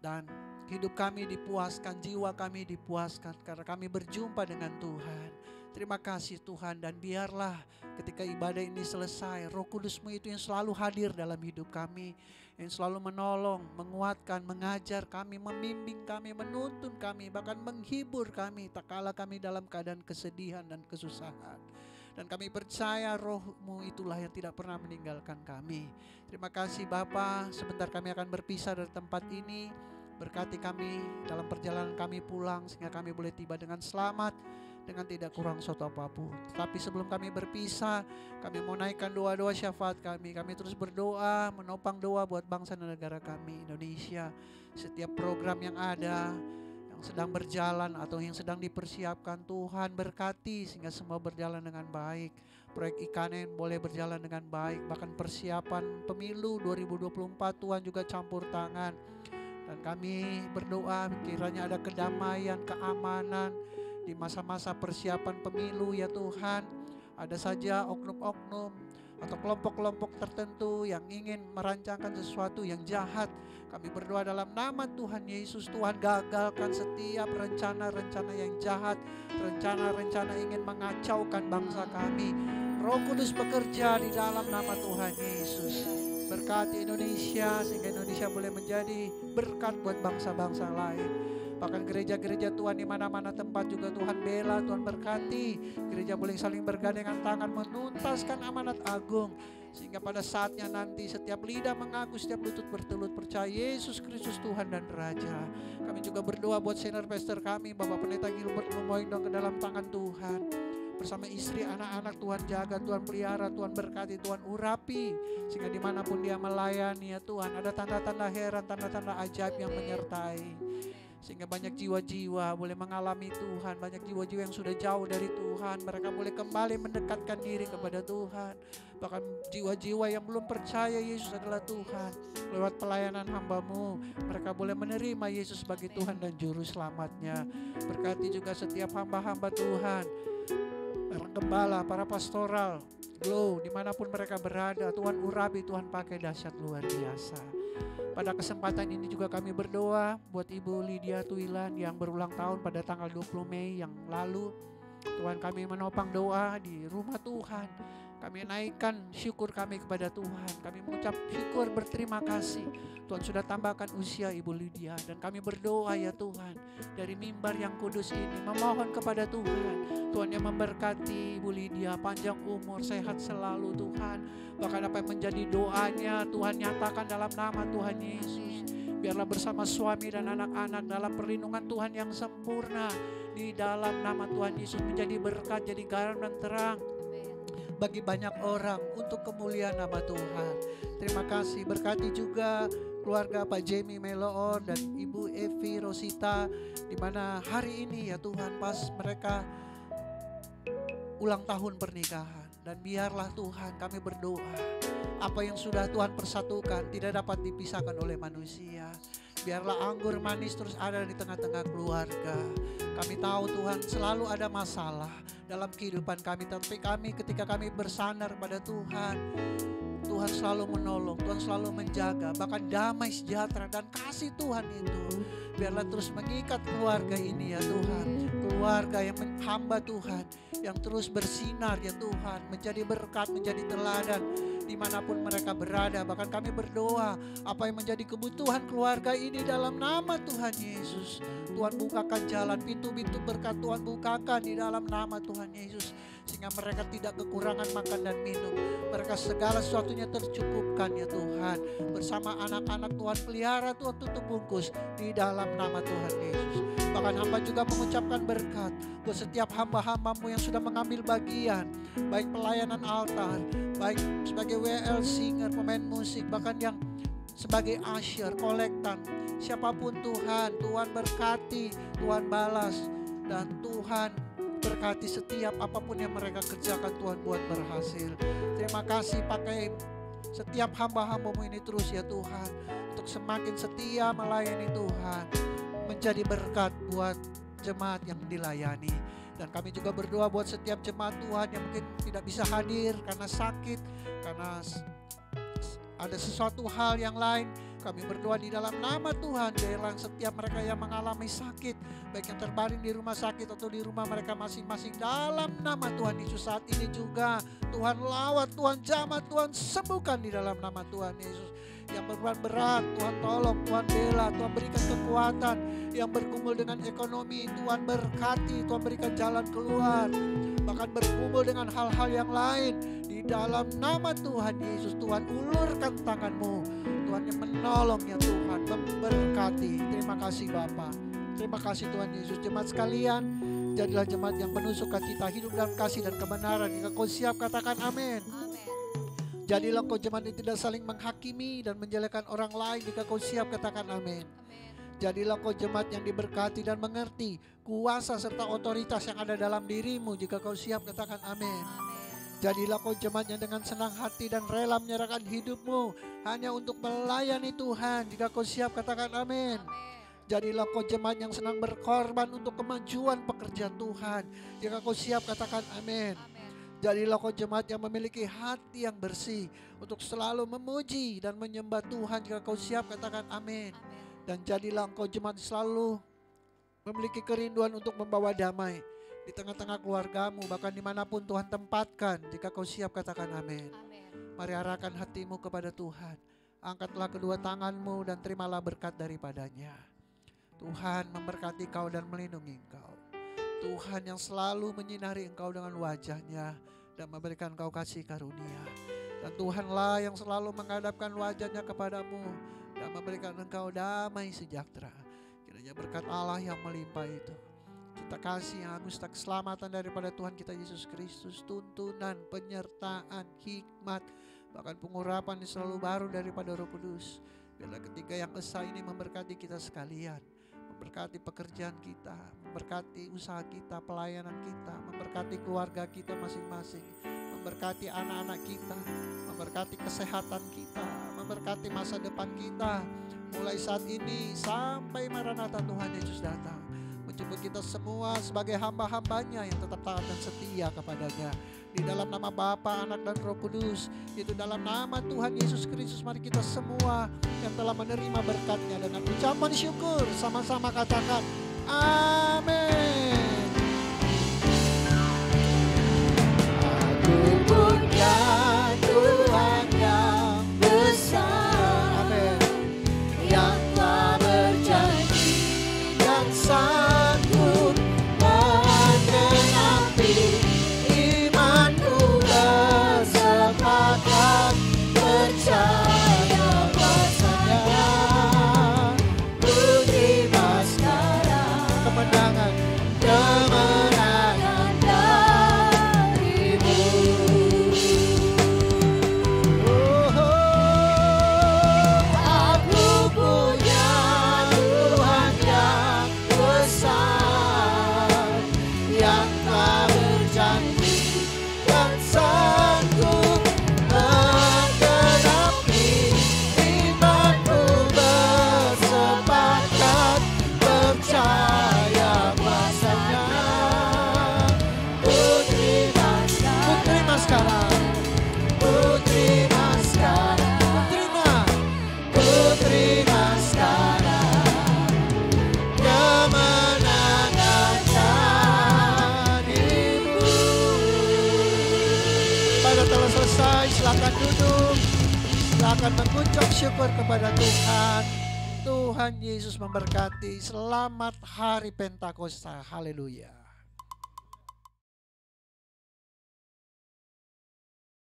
Speaker 6: Dan hidup kami dipuaskan, jiwa kami dipuaskan karena kami berjumpa dengan Tuhan. Terima kasih Tuhan, dan biarlah ketika ibadah ini selesai, Roh Kudus-Mu itu yang selalu hadir dalam hidup kami, yang selalu menolong, menguatkan, mengajar kami, membimbing kami, menuntun kami, bahkan menghibur kami tak kala kami dalam keadaan kesedihan dan kesusahan. Dan kami percaya Roh-Mu itulah yang tidak pernah meninggalkan kami. Terima kasih Bapa, sebentar kami akan berpisah dari tempat ini. Berkati kami dalam perjalanan kami pulang, sehingga kami boleh tiba dengan selamat, dengan tidak kurang suatu apapun. Tapi sebelum kami berpisah, kami mau naikkan doa-doa syafaat kami. Kami terus berdoa, menopang doa buat bangsa dan negara kami, Indonesia. Setiap program yang ada, yang sedang berjalan atau yang sedang dipersiapkan, Tuhan berkati sehingga semua berjalan dengan baik. Proyek IKANEN boleh berjalan dengan baik. Bahkan persiapan pemilu 2024 Tuhan juga campur tangan. Dan kami berdoa kiranya ada kedamaian, keamanan di masa-masa persiapan pemilu ya Tuhan. Ada saja oknum-oknum atau kelompok-kelompok tertentu yang ingin merancangkan sesuatu yang jahat. Kami berdoa dalam nama Tuhan Yesus, Tuhan gagalkan setiap rencana-rencana yang jahat, rencana-rencana ingin mengacaukan bangsa kami. Roh Kudus bekerja di dalam nama Tuhan Yesus. berkati Indonesia sehingga Indonesia boleh menjadi berkat buat bangsa-bangsa lain. Bahkan gereja-gereja Tuhan di mana-mana tempat juga Tuhan bela, Tuhan berkati. Gereja boleh saling bergandengan tangan menuntaskan amanat agung. Sehingga pada saatnya nanti setiap lidah mengaku, setiap lutut bertelut percaya Yesus Kristus Tuhan dan Raja. Kami juga berdoa buat senior pastor kami, Bapak Pendeta Gilbert Lumoindo ke dalam tangan Tuhan. Bersama istri, anak-anak Tuhan jaga, Tuhan pelihara, Tuhan berkati, Tuhan urapi. Sehingga dimanapun dia melayani ya Tuhan, ada tanda-tanda heran, tanda-tanda ajaib yang menyertai. Sehingga banyak jiwa-jiwa boleh mengalami Tuhan, banyak jiwa-jiwa yang sudah jauh dari Tuhan, mereka boleh kembali mendekatkan diri kepada Tuhan. Bahkan jiwa-jiwa yang belum percaya Yesus adalah Tuhan, lewat pelayanan hamba-Mu, mereka boleh menerima Yesus sebagai Tuhan dan Juru Selamatnya. Berkati juga setiap hamba-hamba Tuhan, para gembala, para pastoral, Glow, dimanapun mereka berada, Tuhan urapi, Tuhan pakai dahsyat luar biasa. Pada kesempatan ini juga kami berdoa buat Ibu Lydia Tuilan yang berulang tahun pada tanggal 20 Mei yang lalu. Tuhan, kami menopang doa di rumah Tuhan. Kami naikkan syukur kami kepada Tuhan. Kami mengucap syukur berterima kasih. Tuhan sudah tambahkan usia Ibu Lydia. Dan kami berdoa ya Tuhan, dari mimbar yang kudus ini memohon kepada Tuhan. Tuhan yang memberkati Ibu Lydia, panjang umur, sehat selalu Tuhan. Bahkan apa yang menjadi doanya Tuhan nyatakan dalam nama Tuhan Yesus. Biarlah bersama suami dan anak-anak dalam perlindungan Tuhan yang sempurna. Di dalam nama Tuhan Yesus menjadi berkat, jadi garam dan terang bagi banyak orang untuk kemuliaan nama Tuhan. Terima kasih, berkati juga keluarga Pak Jamie Meloon dan Ibu Evi Rosita, di mana hari ini ya Tuhan pas mereka ulang tahun pernikahan. Dan biarlah Tuhan kami berdoa, apa yang sudah Tuhan persatukan tidak dapat dipisahkan oleh manusia. Biarlah anggur manis terus ada di tengah-tengah keluarga. Kami tahu Tuhan selalu ada masalah dalam kehidupan kami, tapi kami ketika kami bersandar pada Tuhan, Tuhan selalu menolong, Tuhan selalu menjaga. Bahkan damai sejahtera dan kasih Tuhan itu biarlah terus mengikat keluarga ini ya Tuhan. Keluarga yang hamba Tuhan, yang terus bersinar ya Tuhan, menjadi berkat, menjadi teladan dimanapun mereka berada. Bahkan kami berdoa apa yang menjadi kebutuhan keluarga ini dalam nama Tuhan Yesus, Tuhan bukakan jalan, pintu-pintu berkat Tuhan bukakan di dalam nama Tuhan Yesus, sehingga mereka tidak kekurangan makan dan minum. Mereka segala sesuatunya tercukupkan ya Tuhan. Bersama anak-anak Tuhan pelihara, Tuhan tutup bungkus di dalam nama Tuhan Yesus. Bahkan hamba juga mengucapkan berkat buat setiap hamba-hambamu yang sudah mengambil bagian, baik pelayanan altar, baik sebagai WL singer, pemain musik, bahkan yang sebagai usher, kolektan, siapapun Tuhan, Tuhan berkati, Tuhan balas, dan Tuhan berkati setiap apapun yang mereka kerjakan Tuhan buat berhasil. Terima kasih, pakai setiap hamba-hambamu ini terus ya Tuhan, untuk semakin setia melayani Tuhan, menjadi berkat buat jemaat yang dilayani. Dan kami juga berdoa buat setiap jemaat Tuhan yang mungkin tidak bisa hadir karena sakit, karena ada sesuatu hal yang lain. Kami berdoa di dalam nama Tuhan, biarlah setiap mereka yang mengalami sakit, baik yang terbaring di rumah sakit atau di rumah mereka masing-masing, dalam nama Tuhan Yesus saat ini juga Tuhan lawat, Tuhan jamah, Tuhan sembuhkan di dalam nama Tuhan Yesus. Yang beban berat Tuhan tolong, Tuhan bela, Tuhan berikan kekuatan. Yang bergumul dengan ekonomi Tuhan berkati, Tuhan berikan jalan keluar. Bahkan bergumul dengan hal-hal yang lain, di dalam nama Tuhan Yesus, Tuhan ulurkan tangan-Mu, Tuhan yang menolong ya Tuhan, memberkati. Terima kasih Bapa, terima kasih Tuhan Yesus. Jemaat sekalian, jadilah jemaat yang penuh sukacita, hidup dalam kasih dan kebenaran. Jika kau siap katakan amin. Jadilah kau jemaat yang tidak saling menghakimi dan menjelekkan orang lain. Jika kau siap katakan amin. Jadilah kau jemaat yang diberkati dan mengerti kuasa serta otoritas yang ada dalam dirimu. Jika kau siap katakan amin. Jadilah kau jemaat yang dengan senang hati dan rela menyerahkan hidupmu hanya untuk melayani Tuhan. Jika kau siap katakan amin. Jadilah kau jemaat yang senang berkorban untuk kemajuan pekerjaan Tuhan. Jika kau siap katakan amin. Jadilah kau jemaat yang memiliki hati yang bersih untuk selalu memuji dan menyembah Tuhan. Jika kau siap katakan amin. Dan jadilah engkau jemaat selalu memiliki kerinduan untuk membawa damai di tengah-tengah keluargamu, bahkan dimanapun Tuhan tempatkan. Jika kau siap katakan amin. Mari arahkan hatimu kepada Tuhan. Angkatlah kedua tanganmu dan terimalah berkat daripadanya. Tuhan memberkati kau dan melindungi engkau. Tuhan yang selalu menyinari engkau dengan wajahnya dan memberikan kau kasih karunia. Dan Tuhanlah yang selalu menghadapkan wajahnya kepadamu dan memberikan engkau damai sejahtera. Kiranya berkat Allah yang melimpah itu, kita kasih yang anugerah keselamatan daripada Tuhan kita Yesus Kristus, tuntunan, penyertaan, hikmat, bahkan pengurapan yang selalu baru daripada Roh Kudus. Biarlah ketiga yang esa ini memberkati kita sekalian, memberkati pekerjaan kita, memberkati usaha kita, pelayanan kita, memberkati keluarga kita masing-masing, memberkati anak-anak kita, memberkati kesehatan kita, memberkati masa depan kita, mulai saat ini sampai Maranatha Tuhan Yesus datang. Menjemput kita semua sebagai hamba-hambanya yang tetap taat dan setia kepadanya. Di dalam nama Bapa, Anak dan Roh Kudus, itu dalam nama Tuhan Yesus Kristus, mari kita semua yang telah menerima berkat-Nya dengan ucapan syukur sama-sama katakan amin. Aku punya Tuhan yang besar, amin, yang telah berjanji dan sanggup menggenapi sepakat percaya kuasa-Nya. Ku terima sekarang kemenangan darimu. Aku punya Tuhan yang besar, yang telah berjanji dan sanggup menggenapi imanku, bersepakat percaya kuasa-Nya. Ku terima sekarang, ku terima sekarang, ku terima sekarang kemenangan darimu. Pada telah selesai, silakan duduk, silakan mengucap syukur kepada Tuhan. Tuhan Yesus memberkati. Selamat Hari Pentakosta. Haleluya.